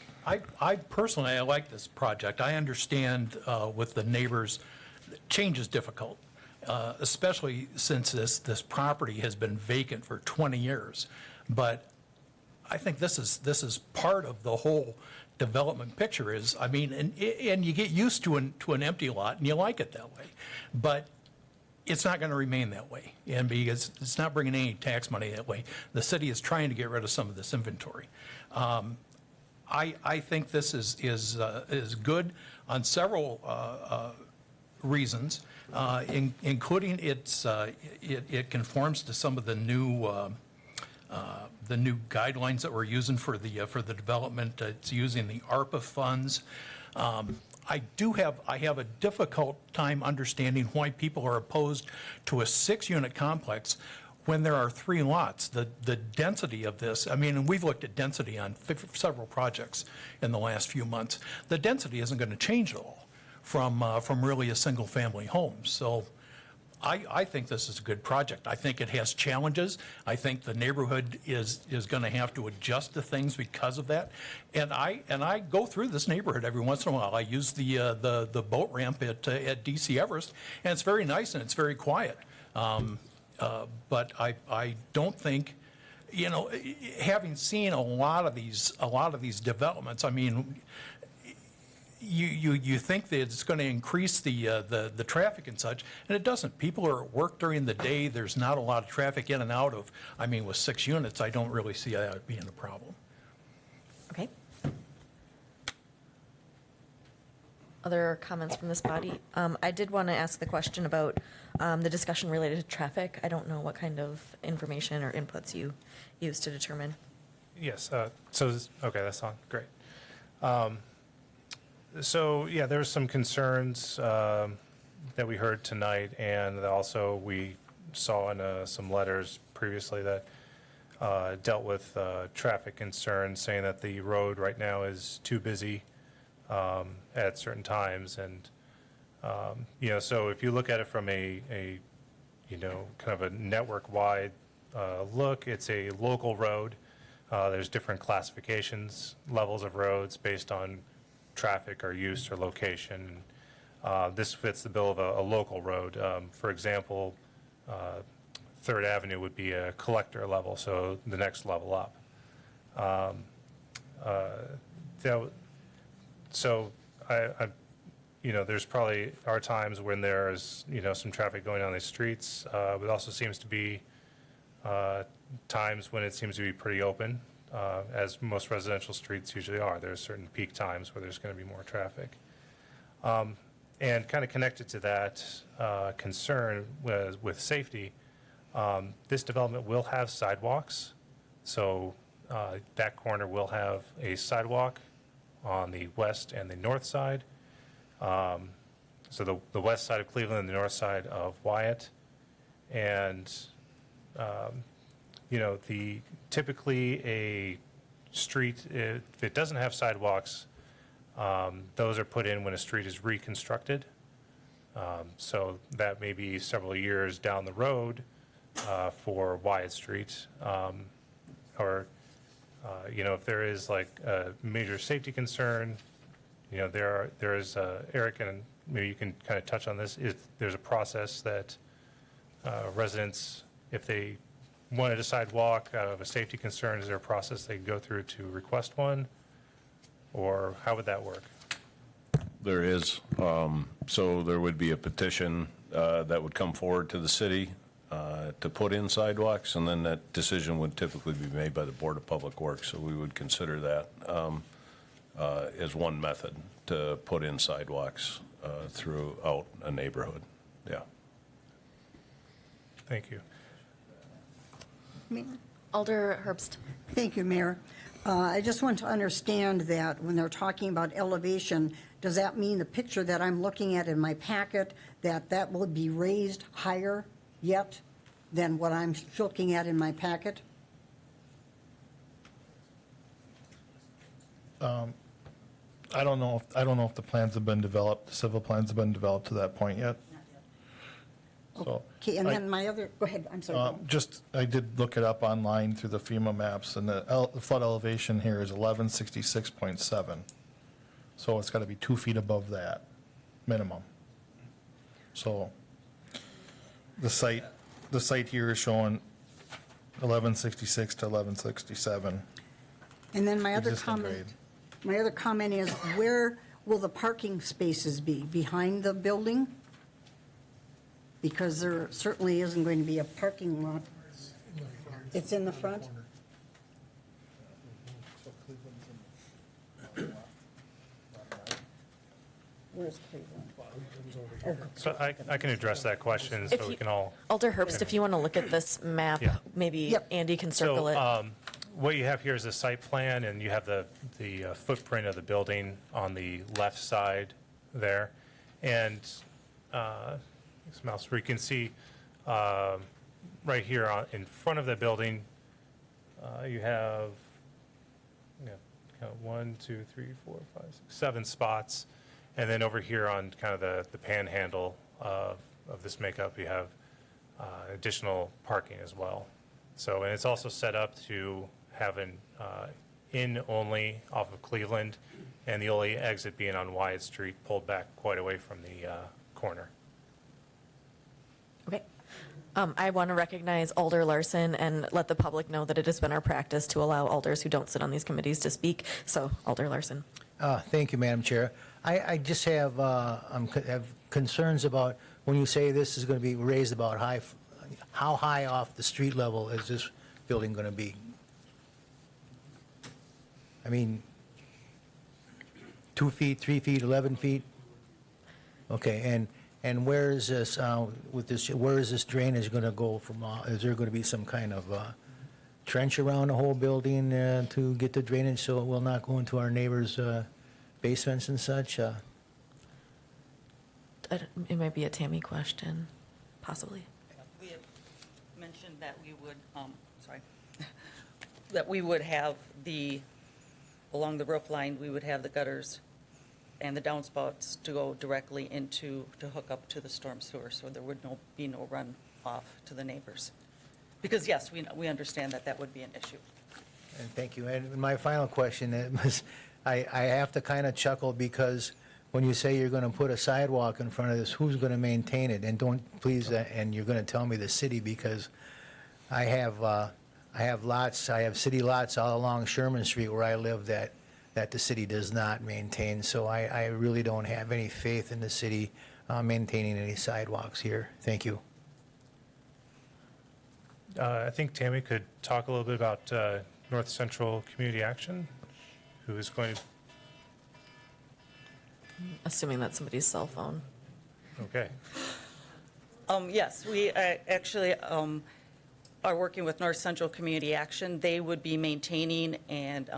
I personally, I like this project. I understand with the neighbors, change is difficult, especially since this property has been vacant for 20 years. But I think this is part of the whole development picture is, I mean, and you get used to an empty lot and you like it that way. But it's not going to remain that way, and because it's not bringing any tax money that way. The city is trying to get rid of some of this inventory. I think this is good on several reasons, including it conforms to some of the new guidelines that we're using for the development. It's using the ARPA funds. I have a difficult time understanding why people are opposed to a 6-unit complex when there are 3 lots. The density of this, I mean, and we've looked at density on several projects in the last few months. The density isn't going to change at all from really a single-family home. So I think this is a good project. I think it has challenges. I think the neighborhood is going to have to adjust to things because of that. And I go through this neighborhood every once in a while. I use the boat ramp at DC Everest, and it's very nice and it's very quiet. But I don't think, you know, having seen a lot of these developments, I mean, you think that it's going to increase the traffic and such, and it doesn't. People are at work during the day. There's not a lot of traffic in and out of. I mean, with 6 units, I don't really see that being a problem. Okay. Other comments from this body? I did want to ask the question about the discussion related to traffic. I don't know what kind of information or inputs you use to determine. Yes, okay, that's on, great. So, yeah, there was some concerns that we heard tonight, and also we saw in some letters previously that dealt with traffic concerns, saying that the road right now is too busy at certain times. And, you know, so if you look at it from a you know, kind of a network-wide look, it's a local road. There's different classifications, levels of roads based on traffic or use or location. This fits the bill of a local road. For example, 3rd Avenue would be a collector level, so the next level up. So I you know, there's probably are times when there's, you know, some traffic going on these streets. But it also seems to be times when it seems to be pretty open, as most residential streets usually are. There's certain peak times where there's going to be more traffic. And kind of connected to that concern with safety, this development will have sidewalks. So that corner will have a sidewalk on the west and the north side. So the west side of Cleveland and the north side of Wyatt. And you know, typically a street, if it doesn't have sidewalks, those are put in when a street is reconstructed. So that may be several years down the road for Wyatt Street. Or, you know, if there is like a major safety concern, you know, there is, Eric, and maybe you can kind of touch on this, if there's a process that residents, if they wanted a sidewalk out of a safety concern, is there a process they go through to request one? Or how would that work? There is. So there would be a petition that would come forward to the city. to put in sidewalks, and then that decision would typically be made by the Board of Public Works. So we would consider that as one method to put in sidewalks throughout a neighborhood. Yeah. Thank you. Alder Herbst. Thank you, Mayor. I just want to understand that when they're talking about elevation, does that mean the picture that I'm looking at in my packet, that will be raised higher yet than what I'm looking at in my packet? I don't know if the plans have been developed, the civil plans have been developed to that point yet. So, Okay, and then my other, go ahead, I'm sorry. I did look it up online through the FEMA maps, and the flood elevation here is 1166.7. So it's got to be 2 feet above that, minimum. So the site here is showing 1166 to 1167. And then my other Existing grade. comment is, where will the parking spaces be? Behind the building? Because there certainly isn't going to be a parking lot. It's in the front? Where's Cleveland? So I can address that question so we can all. Alder Herbst, if you want to look at this map, Yeah. maybe Andy can circle it. What you have here is a site plan, and you have the footprint of the building on the left side there. And mouse where you can see right here in front of the building, you have kind of 1, 2, 3, 4, 5, 6, 7 spots. And then over here on kind of the panhandle of this makeup, you have additional parking as well. So, and it's also set up to have an in only off of Cleveland, and the only exit being on Wyatt Street, pulled back quite away from the corner. Okay. I want to recognize Alder Larson and let the public know that it has been our practice to allow alders who don't sit on these committees to speak. So, Alder Larson. Thank you, Madam Chair. I just have concerns about when you say this is going to be raised about how high off the street level is this building going to be? I mean, 2 feet, 3 feet, 11 feet? Okay, and where is this, where is this drainage going to go from, is there going to be some kind of trench around the whole building to get the drainage so it will not go into our neighbors' basements and such? It might be a Tammy question, possibly. We have mentioned that we would, that we would have along the roof line, we would have the gutters and the downspouts to go directly to hook up to the storm sewer, so there would be no run off to the neighbors. Because yes, we understand that would be an issue. And thank you. And my final question is, I have to kind of chuckle because when you say you're going to put a sidewalk in front of this, who's going to maintain it? And don't please, and you're going to tell me the city, because I have lots, I have city lots all along Sherman Street where I live that the city does not maintain. So I really don't have any faith in the city maintaining any sidewalks here. Thank you. I think Tammy could talk a little bit about North Central Community Action, who is going to. Assuming that's somebody's cell phone. Okay. Yes, we actually are working with North Central Community Action. They would be maintaining and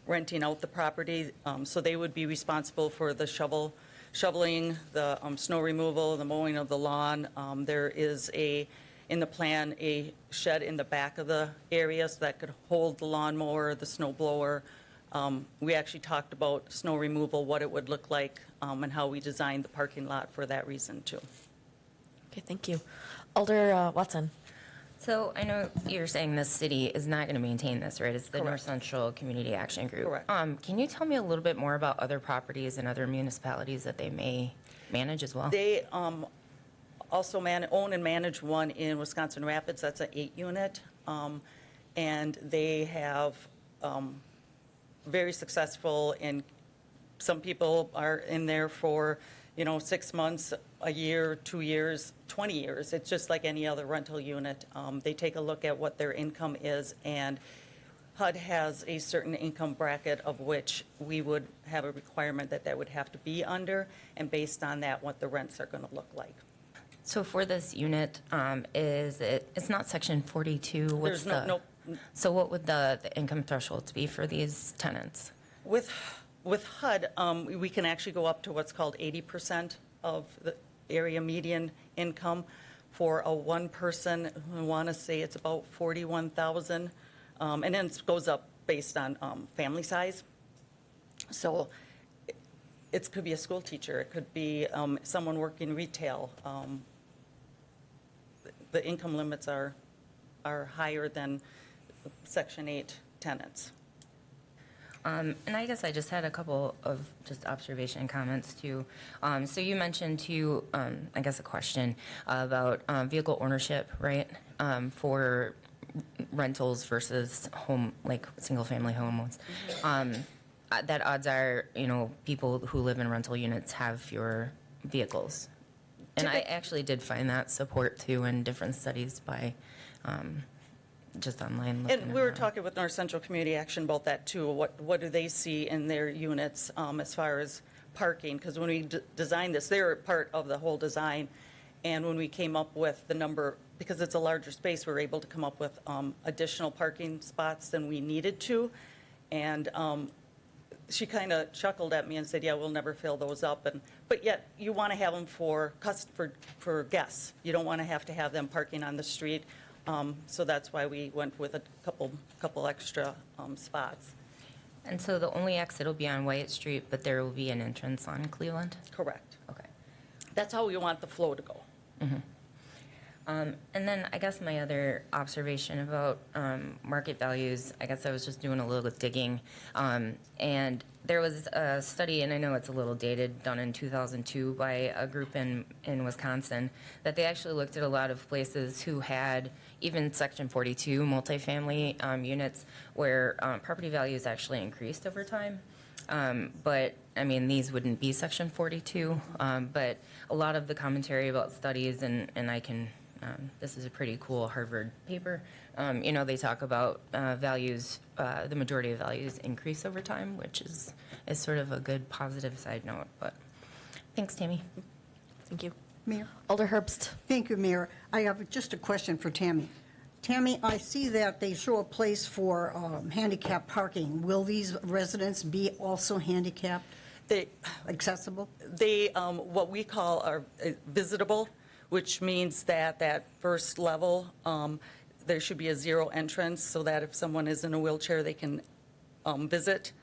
renting out the property, so they would be responsible for the shoveling, the snow removal, the mowing of the lawn. There is in the plan, a shed in the back of the area so that could hold the lawnmower, the snow blower. We actually talked about snow removal, what it would look like, and how we designed the parking lot for that reason too. Okay, thank you. Alder Watson. So I know you're saying the city is not going to maintain this, right? It's the North Central Community Action Group. Correct. Can you tell me a little bit more about other properties and other municipalities that they may manage as well? They also own and manage one in Wisconsin Rapids. That's an 8-unit. And they have very successful, and some people are in there for 6 months, a year, 2 years, 20 years. It's just like any other rental unit. They take a look at what their income is, and HUD has a certain income bracket of which we would have a requirement that that would have to be under, and based on that, what the rents are going to look like. So for this unit, it's not section 42? There's no. So what would the income thresholds be for these tenants? With HUD, we can actually go up to what's called 80% of the area median income. For a one-person, I want to say it's about 41,000, and then it goes up based on family size. So it could be a school teacher, it could be someone working retail. The income limits are higher than Section 8 tenants. And I guess I just had a couple of just observation comments too. So you mentioned too, I guess a question about vehicle ownership, right? For rentals versus home, like single-family homes. That odds are, people who live in rental units have fewer vehicles. And I actually did find that support too in different studies by just online. And we were talking with North Central Community Action about that too. What do they see in their units as far as parking? Because when we designed this, they were part of the whole design. And when we came up with the number, because it's a larger space, we were able to come up with additional parking spots than we needed to. And she kind of chuckled at me and said, yeah, we'll never fill those up. But yet you want to have them for guests. You don't want to have them parking on the street. So that's why we went with a couple extra spots. And so the only exit will be on Wyatt Street, but there will be an entrance on Cleveland? Correct. Okay. That's how we want the flow to go. Mm-hmm. And then I guess my other observation about market values, I guess I was just doing a little digging. And there was a study, and I know it's a little dated, done in 2002 by a group in Wisconsin, that they actually looked at a lot of places who had even Section 42 multifamily units where property values actually increased over time. But, I mean, these wouldn't be Section 42, but a lot of the commentary about studies, and I can, this is a pretty cool Harvard paper, they talk about values, the majority of values increase over time, which is sort of a good positive side note, but thanks, Tammy. Thank you. Mayor? Alder Herbst. Thank you, Mayor. I have just a question for Tammy. Tammy, I see that they show a place for handicap parking. Will these residents be also handicapped accessible? They, what we call are visitable, which means that first level, there should be a zero entrance so that if someone is in a wheelchair, they can visit.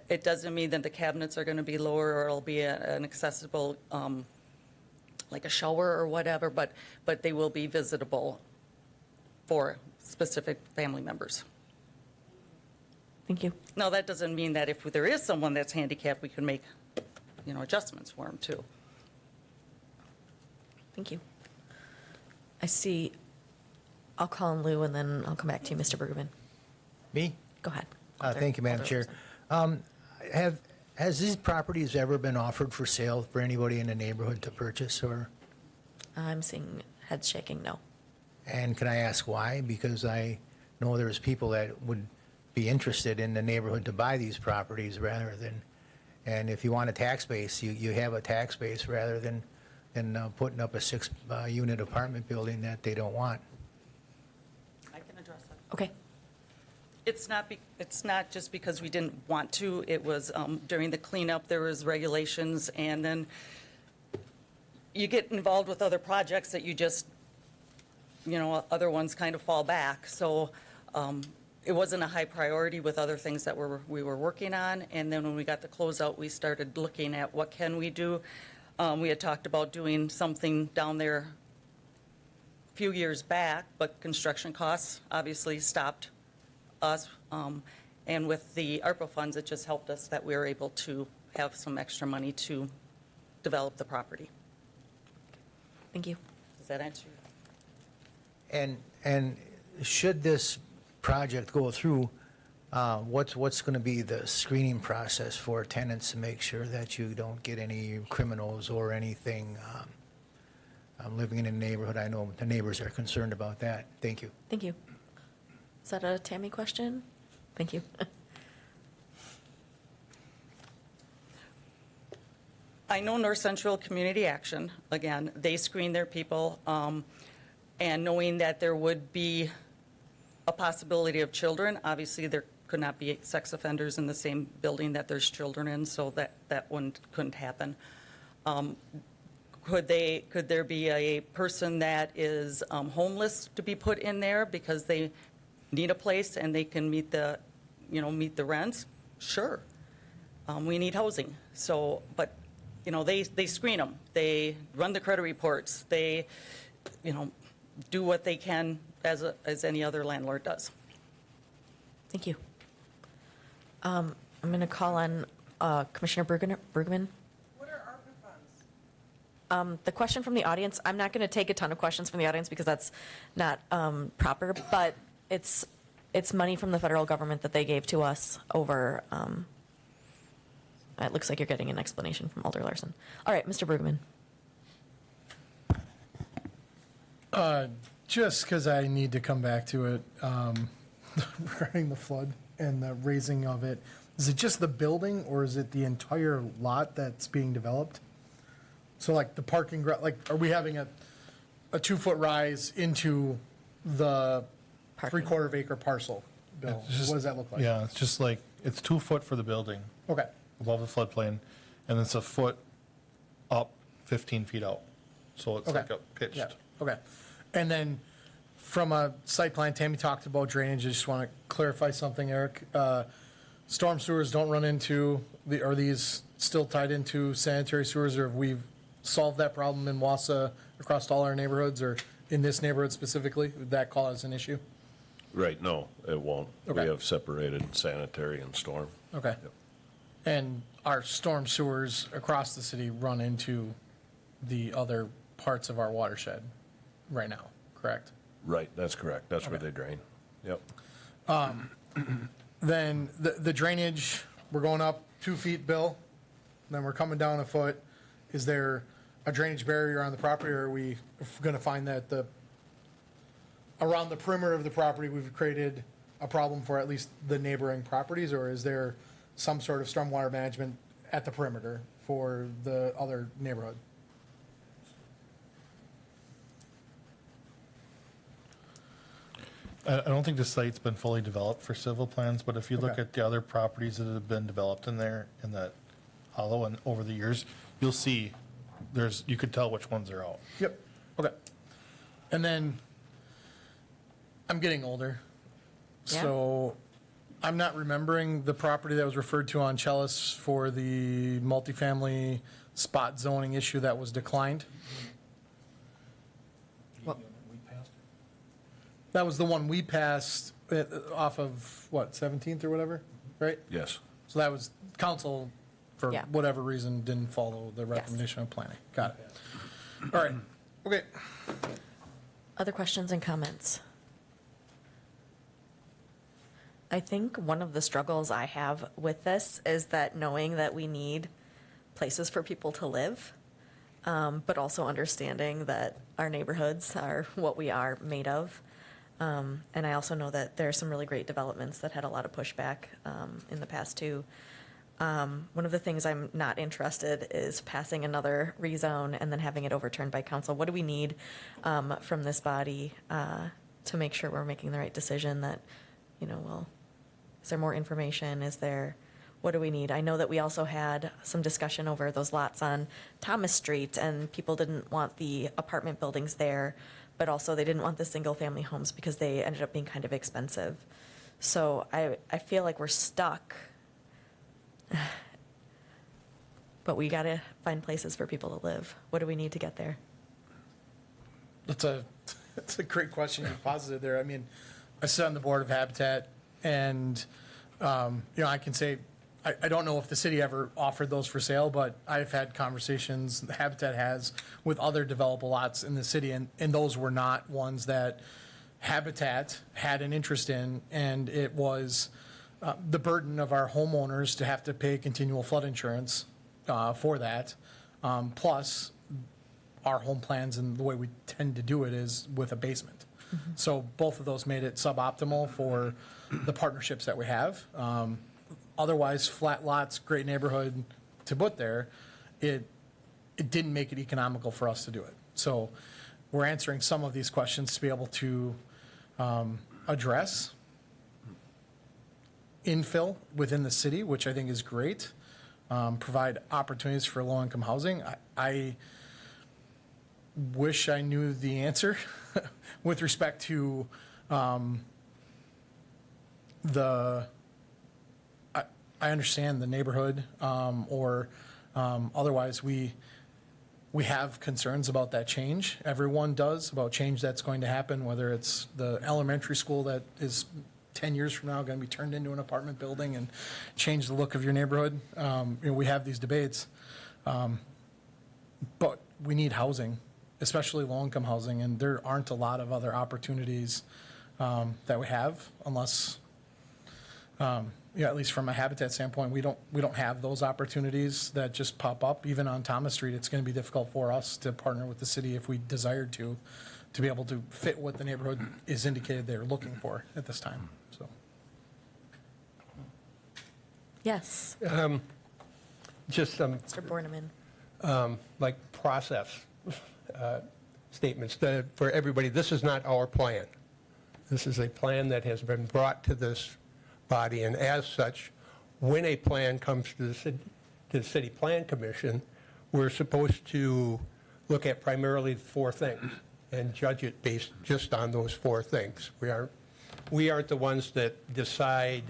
It doesn't mean that the cabinets are going to be lower or it'll be an accessible, like a shower or whatever, but they will be visitable for specific family members. Thank you. Now, that doesn't mean that if there is someone that's handicapped, we can make, adjustments for them too. Thank you. I see, I'll call on Lou and then I'll come back to you, Mr. Bergman. Me? Go ahead. Thank you, Madam Chair. Has these properties ever been offered for sale for anybody in the neighborhood to purchase, or? I'm seeing heads shaking no. And can I ask why? Because I know there's people that would be interested in the neighborhood to buy these properties rather than, and if you want a tax base, you have a tax base rather than putting up a 6-unit apartment building that they don't want. I can address that. Okay. It's not just because we didn't want to. It was during the cleanup, there was regulations, and then you get involved with other projects that you just, other ones kind of fall back. So it wasn't a high priority with other things that we were working on. And then when we got the closeout, we started looking at what can we do. We had talked about doing something down there a few years back, but construction costs obviously stopped us. And with the ARPA funds, it just helped us that we were able to have some extra money to develop the property. Thank you. Does that answer your? And should this project go through, What's going to be the screening process for tenants to make sure that you don't get any criminals or anything? I'm living in a neighborhood, I know the neighbors are concerned about that. Thank you. Thank you. Is that a Tammy question? Thank you. I know North Central Community Action, again, they screen their people, and knowing that there would be a possibility of children, obviously there could not be sex offenders in the same building that there's children in, so that couldn't happen. Could there be a person that is homeless to be put in there because they need a place and they can meet the rents? Sure. We need housing. So, but, they screen them. They run the credit reports. They, do what they can as any other landlord does. Thank you. I'm going to call on Commissioner Bergman. The question from the audience, I'm not going to take a ton of questions from the audience because that's not proper, but it's money from the federal government that they gave to us over, it looks like you're getting an explanation from Alder Larson. All right, Mr. Bergman. Just because I need to come back to it, regarding the flood and the raising of it, is it just the building or is it the entire lot that's being developed? So like the parking, are we having a 2-foot rise into the Parking. 3/4 acre parcel, Bill? It's just- What does that look like? Yeah, it's just like, it's 2 foot for the building Okay, above the floodplain, and it's a foot up 15 feet out. So it's Okay. like a pitched. yeah, okay. And then from a site plan, Tammy talked about drainage. I just want to clarify something, Eric. Storm sewers don't run into, are these still tied into sanitary sewers, or have we solved that problem in Wausau across all our neighborhoods, or in this neighborhood specifically? Would that cause an issue? Right, no, it won't. We Okay. have separated sanitary and storm. Okay. Yep. And our storm sewers across the city run into the other parts of our watershed right now, correct? Right, that's correct. That's where Okay. they drain. Yep. Then the drainage, we're going up 2 feet, Bill, then we're coming down a foot. Is there a drainage barrier on the property, or are we going to find that around the perimeter of the property, we've created a problem for at least the neighboring properties, or is there some sort of stormwater management at the perimeter for the other neighborhood? I don't think the site's been fully developed for civil plans, but if you look Okay. at the other properties that have been developed in there, in that hollow and over the years, you'll see you could tell which ones are out. Yep, okay. And then, I'm getting older, Yeah. so I'm not remembering the property that was referred to on Chalice for the multifamily spot zoning issue that was declined. That was the one we passed off of, what, 17th or whatever, right? Yes. So that was council, for Yeah. whatever reason, didn't follow the recommendation of planning. Got it. All right, okay. Other questions and comments? I think one of the struggles I have with this is that knowing that we need places for people to live, but also understanding that our neighborhoods are what we are made of. And I also know that there are some really great developments that had a lot of pushback in the past too. One of the things I'm not interested is passing another rezone and then having it overturned by council. What do we need from this body to make sure we're making the right decision? That, well, is there more information? What do we need? I know that we also had some discussion over those lots on Thomas Street, and people didn't want the apartment buildings there, but also they didn't want the single-family homes because they ended up being kind of expensive. So I feel like we're stuck. But we got to find places for people to live. What do we need to get there? That's a great question you posited there. I mean, I sit on the board of Habitat, and I can say I don't know if the city ever offered those for sale, but I've had conversations Habitat has with other developable lots in the city, and those were not ones that Habitat had an interest in, and it was the burden of our homeowners to have to pay continual flood insurance for that. Plus, our home plans and the way we tend to do it is with a basement. So both of those made it suboptimal for the partnerships that we have. Otherwise, flat lots, great neighborhood to put there, it didn't make it economical for us to do it. So we're answering some of these questions to be able to address infill within the city, which I think is great. Provide opportunities for low-income housing. I wish I knew the answer with respect to I understand the neighborhood or otherwise we have concerns about that change. Everyone does about change that's going to happen, whether it's the elementary school that is 10 years from now going to be turned into an apartment building and change the look of your neighborhood. We have these debates, but we need housing, especially low-income housing, and there aren't a lot of other opportunities that we have unless, at least from a habitat standpoint, we don't have those opportunities that just pop up. Even on Thomas Street, it's going to be difficult for us to partner with the city if we desired to be able to fit what the neighborhood is indicated they're looking for at this time. So, Yes, Just some, Mr. Borneman. like, process statements that, for everybody, this is not our plan. This is a plan that has been brought to this body, and as such, when a plan comes to the City Plan Commission, we're supposed to look at primarily 4 things and judge it based just on those 4 things. We aren't the ones that decide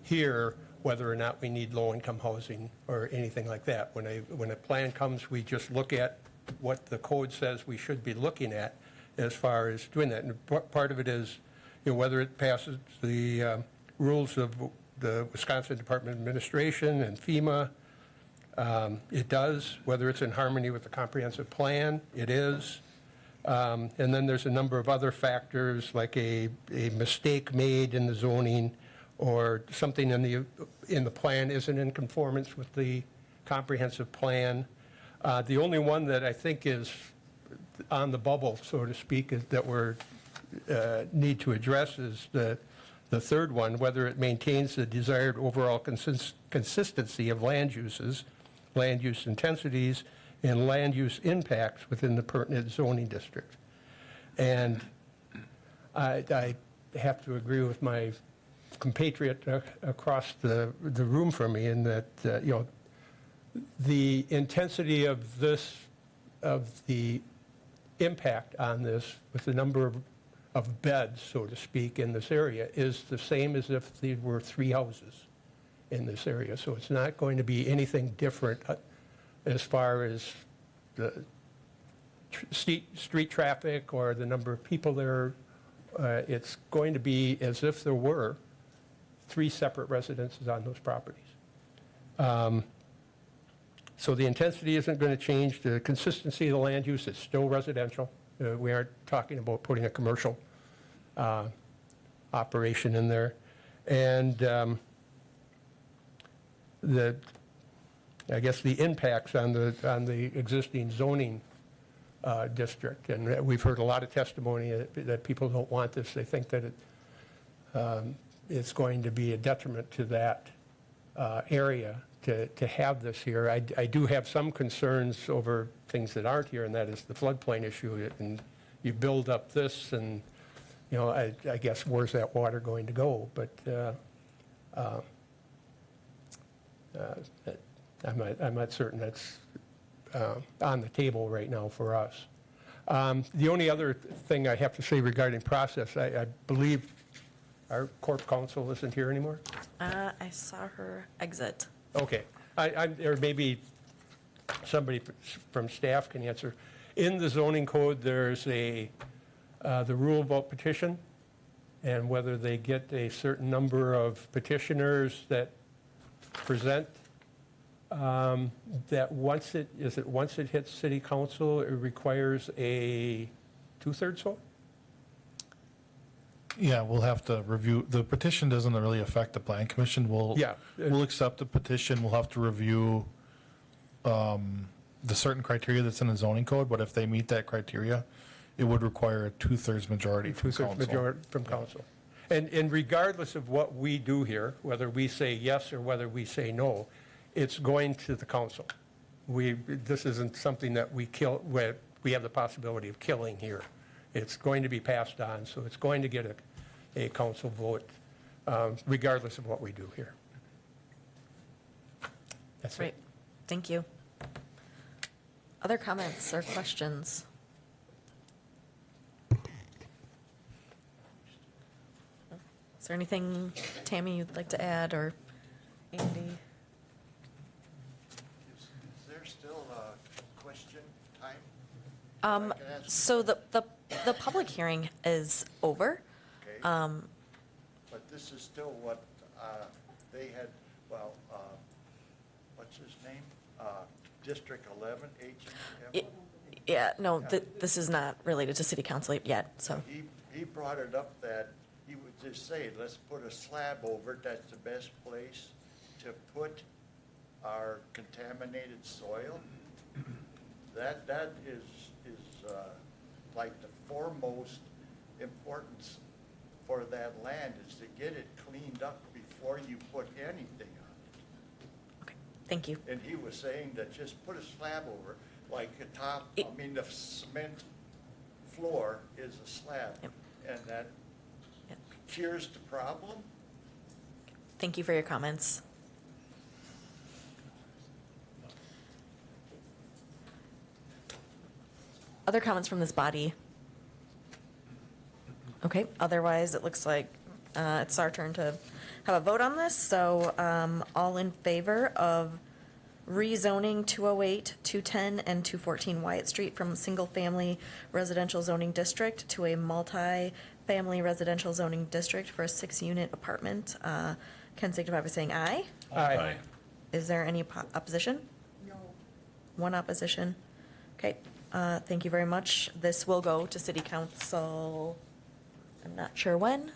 here whether or not we need low-income housing or anything like that. When a plan comes, we just look at what the code says we should be looking at as far as doing that. And part of it is, whether it passes the rules of the Wisconsin Department of Administration and FEMA. It does. Whether it's in harmony with the comprehensive plan, it is. And then there's a number of other factors, like a mistake made in the zoning, or something in the plan isn't in conformance with the comprehensive plan. The only one that I think is on the bubble, so to speak, is that we need to address is the third one, whether it maintains the desired overall consistency of land uses, land use intensities, and land use impacts within the pertinent zoning district. And I have to agree with my compatriot across the room from me in that, the intensity of the impact on this with the number of beds, so to speak, in this area is the same as if there were 3 houses in this area. So it's not going to be anything different as far as the street traffic or the number of people there. It's going to be as if there were 3 separate residences on those properties. So the intensity isn't going to change. The consistency of the land use is still residential. We aren't talking about putting a commercial operation in there. And I guess the impacts on the existing zoning district. And we've heard a lot of testimony that people don't want this. They think that it's going to be a detriment to that area to have this here. I do have some concerns over things that aren't here, and that is the floodplain issue. And you build up this, and I guess where's that water going to go? But I'm not certain that's on the table right now for us. The only other thing I have to say regarding process, I believe our corp counsel isn't here anymore. I saw her exit. Okay, or maybe somebody from staff can answer. In the zoning code, there's the rule about petition, and whether they get a certain number of petitioners that present, that once it hits city council, it requires a 2/3 vote? Yeah, we'll have to review, the petition doesn't really affect the plan commission. Yeah. We'll accept the petition, we'll have to review the certain criteria that's in the zoning code, but if they meet that criteria, it would require a two-thirds majority from Two-thirds council. majority from council. And regardless of what we do here, whether we say yes or whether we say no, it's going to the council. This isn't something that we kill, where we have the possibility of killing here. It's going to be passed on, so it's going to get a council vote, regardless of what we do here. That's Great. it. Thank you. Other comments or questions? Is there anything, Tammy, you'd like to add, or Andy? Is there still a question time? Um, I can ask- so the public hearing is over. Okay. But this is still what they had, well, what's his name? District 11, H. Yeah, no, this is not related to city council yet, so. He brought it up that he would just say, let's put a slab over it. That's the best place to put our contaminated soil. That is like the foremost importance for that land is to get it cleaned up before you put anything on it. Thank you. And he was saying that just put a slab over, like the top, I mean, the cement floor is a slab. And that cures the problem. Thank you for your comments. Other comments from this body? Okay, otherwise it looks like it's our turn to have a vote on this. So all in favor of rezoning 208, 210, and 214 Wyatt Street from single-family residential zoning district to a multi-family residential zoning district for a 6-unit apartment, can signify by saying aye. Aye. Is there any opposition? No. One opposition. Okay, thank you very much. This will go to city council, I'm not sure when,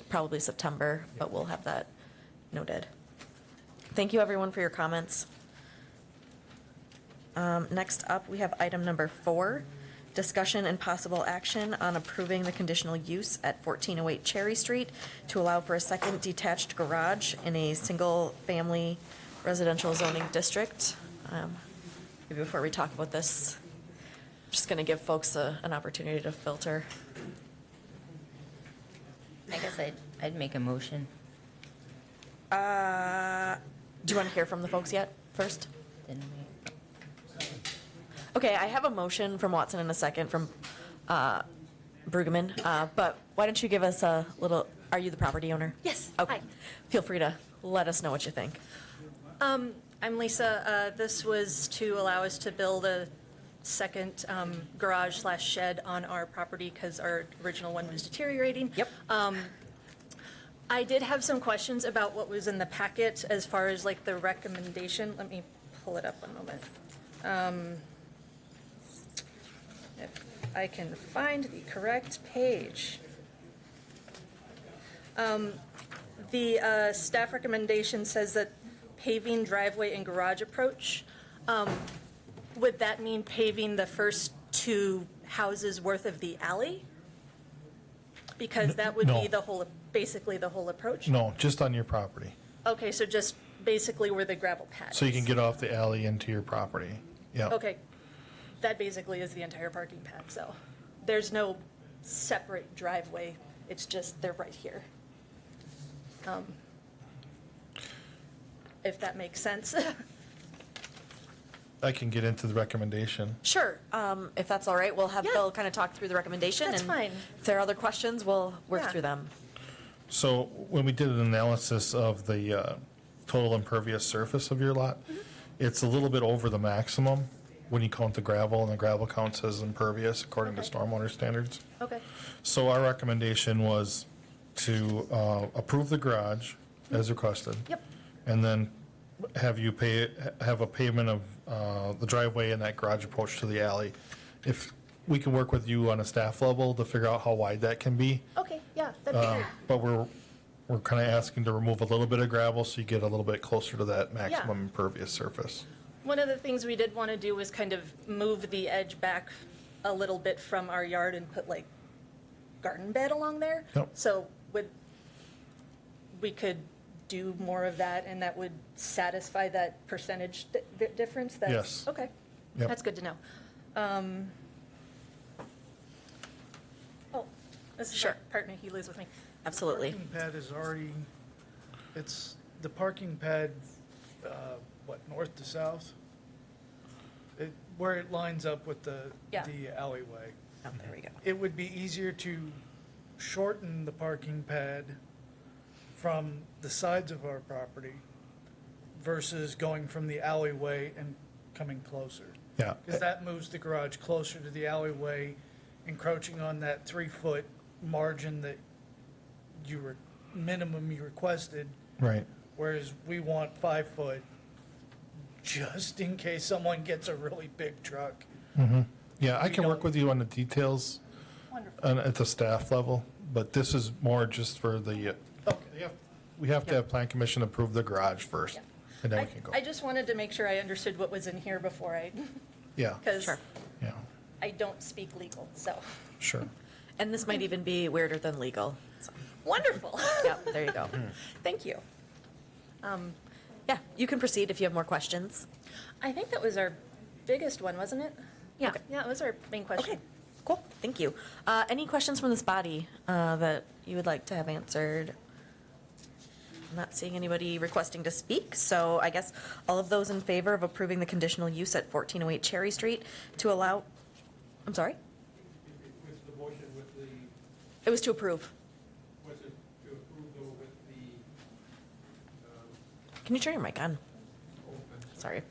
probably September, but we'll have that noted. Thank you, everyone, for your comments. Next up, we have item number 4, discussion and possible action on approving the conditional use at 1408 Cherry Street to allow for a second detached garage in a single-family residential zoning district. Maybe before we talk about this, I'm just going to give folks an opportunity to filter. I guess I'd make a motion. Do you want to hear from the folks yet, first? Didn't we? Okay, I have a motion from Watson and a second from Brueggemann, but why don't you give us a little, are you the property owner? Yes. Okay. Hi. Feel free to let us know what you think. I'm Lisa. This was to allow us to build a second garage/shed on our property because our original one was deteriorating. Yep. I did have some questions about what was in the packet as far as like the recommendation. Let me pull it up one moment. If I can find the correct page. The staff recommendation says that paving driveway and garage approach. Would that mean paving the first 2 houses worth of the alley? Because that would No. be basically the whole approach? No, just on your property. Okay, so just basically where the gravel pad So you can is. get off the alley into your property. Yeah. Okay, that basically is the entire parking pad, so there's no separate driveway, it's just, they're right here. If that makes sense. I can get into the recommendation. Sure, if that's all right, we'll have Yeah. Bill kind of talk through the recommendation. That's and fine. If there are other questions, we'll work Yeah. through them. So when we did an analysis of the total impervious surface of your lot, it's a little bit over the maximum when you count the gravel, and the gravel counts as impervious according to stormwater standards. Okay. So our recommendation was to approve the garage as requested. Yep. And then have you have a pavement of the driveway and that garage approach to the alley. If we can work with you on a staff level to figure out how wide that can be. Okay. But we're kind of asking to remove a little bit of gravel so you get a little bit closer to that maximum impervious surface. One of the things we did want to do was kind of move the edge back a little bit from our yard and put like garden bed along there. Yep. So we could do more of that, and that would satisfy that percentage difference? Yes. Okay. Yep. That's good to know. Oh, this is my partner, he lives with me. Absolutely. Parking pad is already, it's the parking pad, north to south? Where it lines up with the alleyway. Oh, there we go. It would be easier to shorten the parking pad from the sides of our property versus going from the alleyway and coming closer. Yeah. Because that moves the garage closer to the alleyway, encroaching on that 3-foot margin that minimum you requested. Right. Whereas we want 5 foot, just in case someone gets a really big truck. Yeah, I can work with you on the details at the staff level, but this is more just for the, we have to have Plan Commission approve the garage first, and then we can go. I just wanted to make sure I understood what was in here before I, Yeah, because yeah, I don't speak legal, so. sure. And this might even be weirder than legal. So. Wonderful. Yep, there you go. Thank you. Yeah, you can proceed if you have more questions. I think that was our biggest one, wasn't it? Yeah. Okay. Yeah, it was our main question. Okay, cool, thank you. Any questions from this body that you would like to have answered? I'm not seeing anybody requesting to speak, so I guess all of those in favor of approving the conditional use at 1408 Cherry Street to allow, I'm sorry? It was to approve. Was it to approve though with the? Can you turn your mic on? Sorry.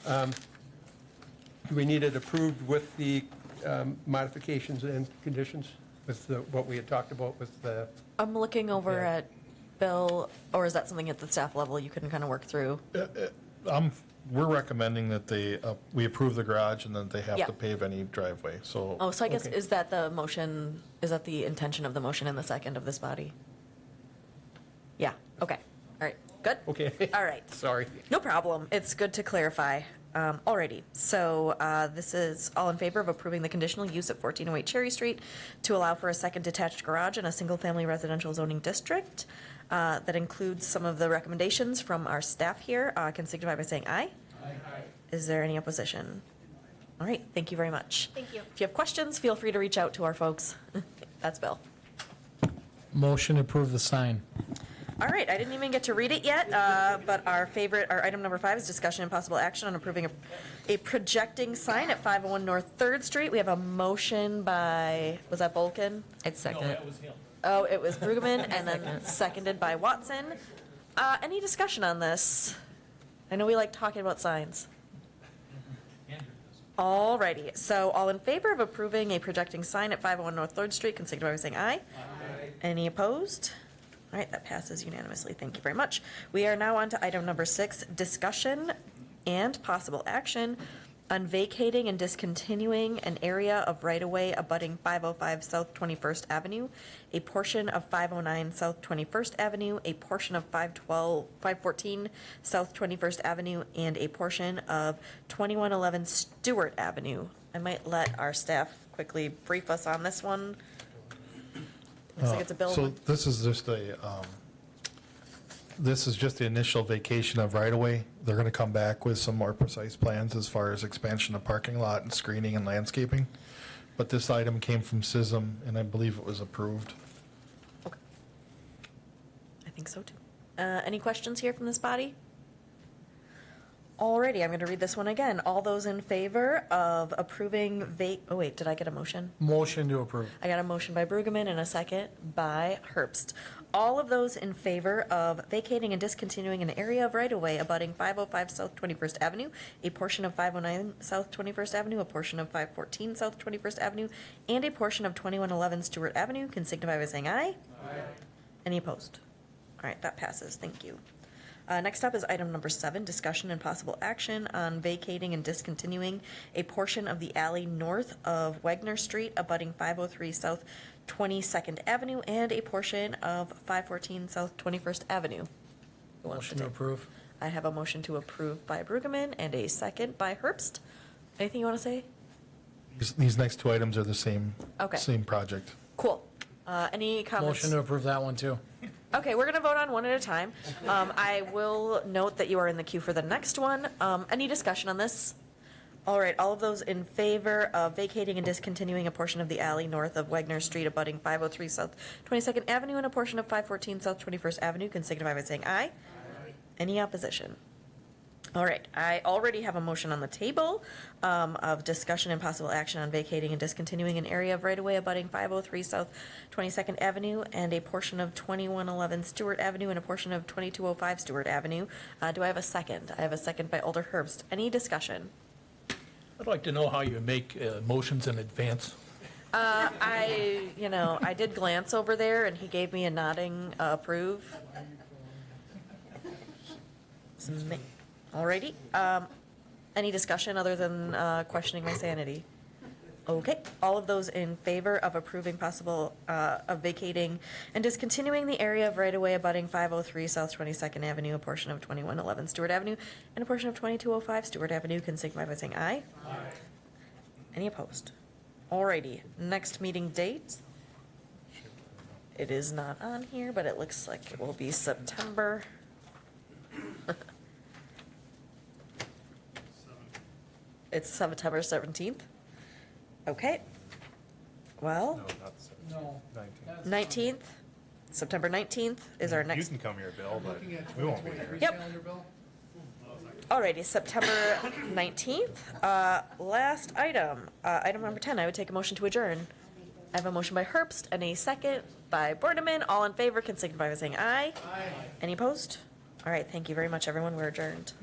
Do we need it approved with the modifications and conditions, with what we had talked about with the? I'm looking over at Bill, or is that something at the staff level you can kind of work through? We're recommending that we approve the garage and then they have Yeah. to pave any driveway, so. Oh, so I guess, is that the motion, is that the intention of the motion in the second of this body? Yeah, okay, all right, good? Okay. All right. Sorry. No problem, it's good to clarify. Alrighty, so this is all in favor of approving the conditional use at 1408 Cherry Street to allow for a second detached garage in a single-family residential zoning district. That includes some of the recommendations from our staff here. Can signify by saying aye. Aye. Is there any opposition? All right, thank you very much. Thank you. If you have questions, feel free to reach out to our folks. That's Bill. Motion to approve the sign. All right, I didn't even get to read it yet, but our item number 5 is discussion and possible action on approving a projecting sign at 501 North 3rd Street. We have a motion by, was that Bolkin? It's second. No, that was him. Oh, it was Brueggemann, and then seconded by Watson. Any discussion on this? I know we like talking about signs. All righty, so all in favor of approving a projecting sign at 501 North 3rd Street, can signify by saying aye. Aye. Any opposed? All right, that passes unanimously. Thank you very much. We are now on to item number 6, discussion and possible action on vacating and discontinuing an area of right-of-way abutting 505 South 21st Avenue, a portion of 509 South 21st Avenue, a portion of 514 South 21st Avenue, and a portion of 2111 Stewart Avenue. I might let our staff quickly brief us on this one. Looks like it's a bill. So this is just the initial vacation of right-of-way. They're going to come back with some more precise plans as far as expansion of parking lot and screening and landscaping. But this item came from SISM, and I believe it was approved. Okay. I think so too. Any questions here from this body? Alrighty, I'm going to read this one again. All those in favor of approving oh wait, did I get a motion? Motion to approve. I got a motion by Brueggemann and a second by Herbst. All of those in favor of vacating and discontinuing an area of right-of-way abutting 505 South 21st Avenue, a portion of 509 South 21st Avenue, a portion of 514 South 21st Avenue, and a portion of 2111 Stewart Avenue, can signify by saying aye. Aye. Any opposed? All right, that passes. Thank you. Next up is item number 7, discussion and possible action on vacating and discontinuing a portion of the alley north of Wagner Street abutting 503 South 22nd Avenue and a portion of 514 South 21st Avenue. Who wants Motion to take- approve. I have a motion to approve by Brueggemann and a second by Herbst. Anything you want to say? These next two items are the same, Okay. same project. Cool. Any comments? Motion to approve that one, too. Okay, we're going to vote on one at a time. I will note that you are in the queue for the next one. Any discussion on this? All right, all of those in favor of vacating and discontinuing a portion of the alley north of Wagner Street abutting 503 South 22nd Avenue and a portion of 514 South 21st Avenue can signify by saying aye. Any opposition? All right, I already have a motion on the table of discussion and possible action on vacating and discontinuing an area of right-of-way abutting 503 South 22nd Avenue and a portion of 2111 Stewart Avenue and a portion of 2205 Stewart Avenue. Do I have a second? I have a second by Alder Herbst. Any discussion? I'd like to know how you make motions in advance. I did glance over there and he gave me a nodding approve. Alrighty. Any discussion other than questioning my sanity? Okay. All of those in favor of approving possible of vacating and discontinuing the area of right-of-way abutting 503 South 22nd Avenue, a portion of 2111 Stewart Avenue, and a portion of 2205 Stewart Avenue can signify by saying aye. Aye. Any opposed? Alrighty. Next meeting date. It is not on here, but it looks like it will be September. It's September 17th? Okay. Well, No. 19th, September 19th is our You next. can come here, Bill, but we won't be here. Yep. Alrighty, September 19th. Last item, item number 10, I would take a motion to adjourn. I have a motion by Herbst and a second by Bordeman. All in favor can signify by saying aye. Aye. Any opposed? All right, thank you very much, everyone. We're adjourned.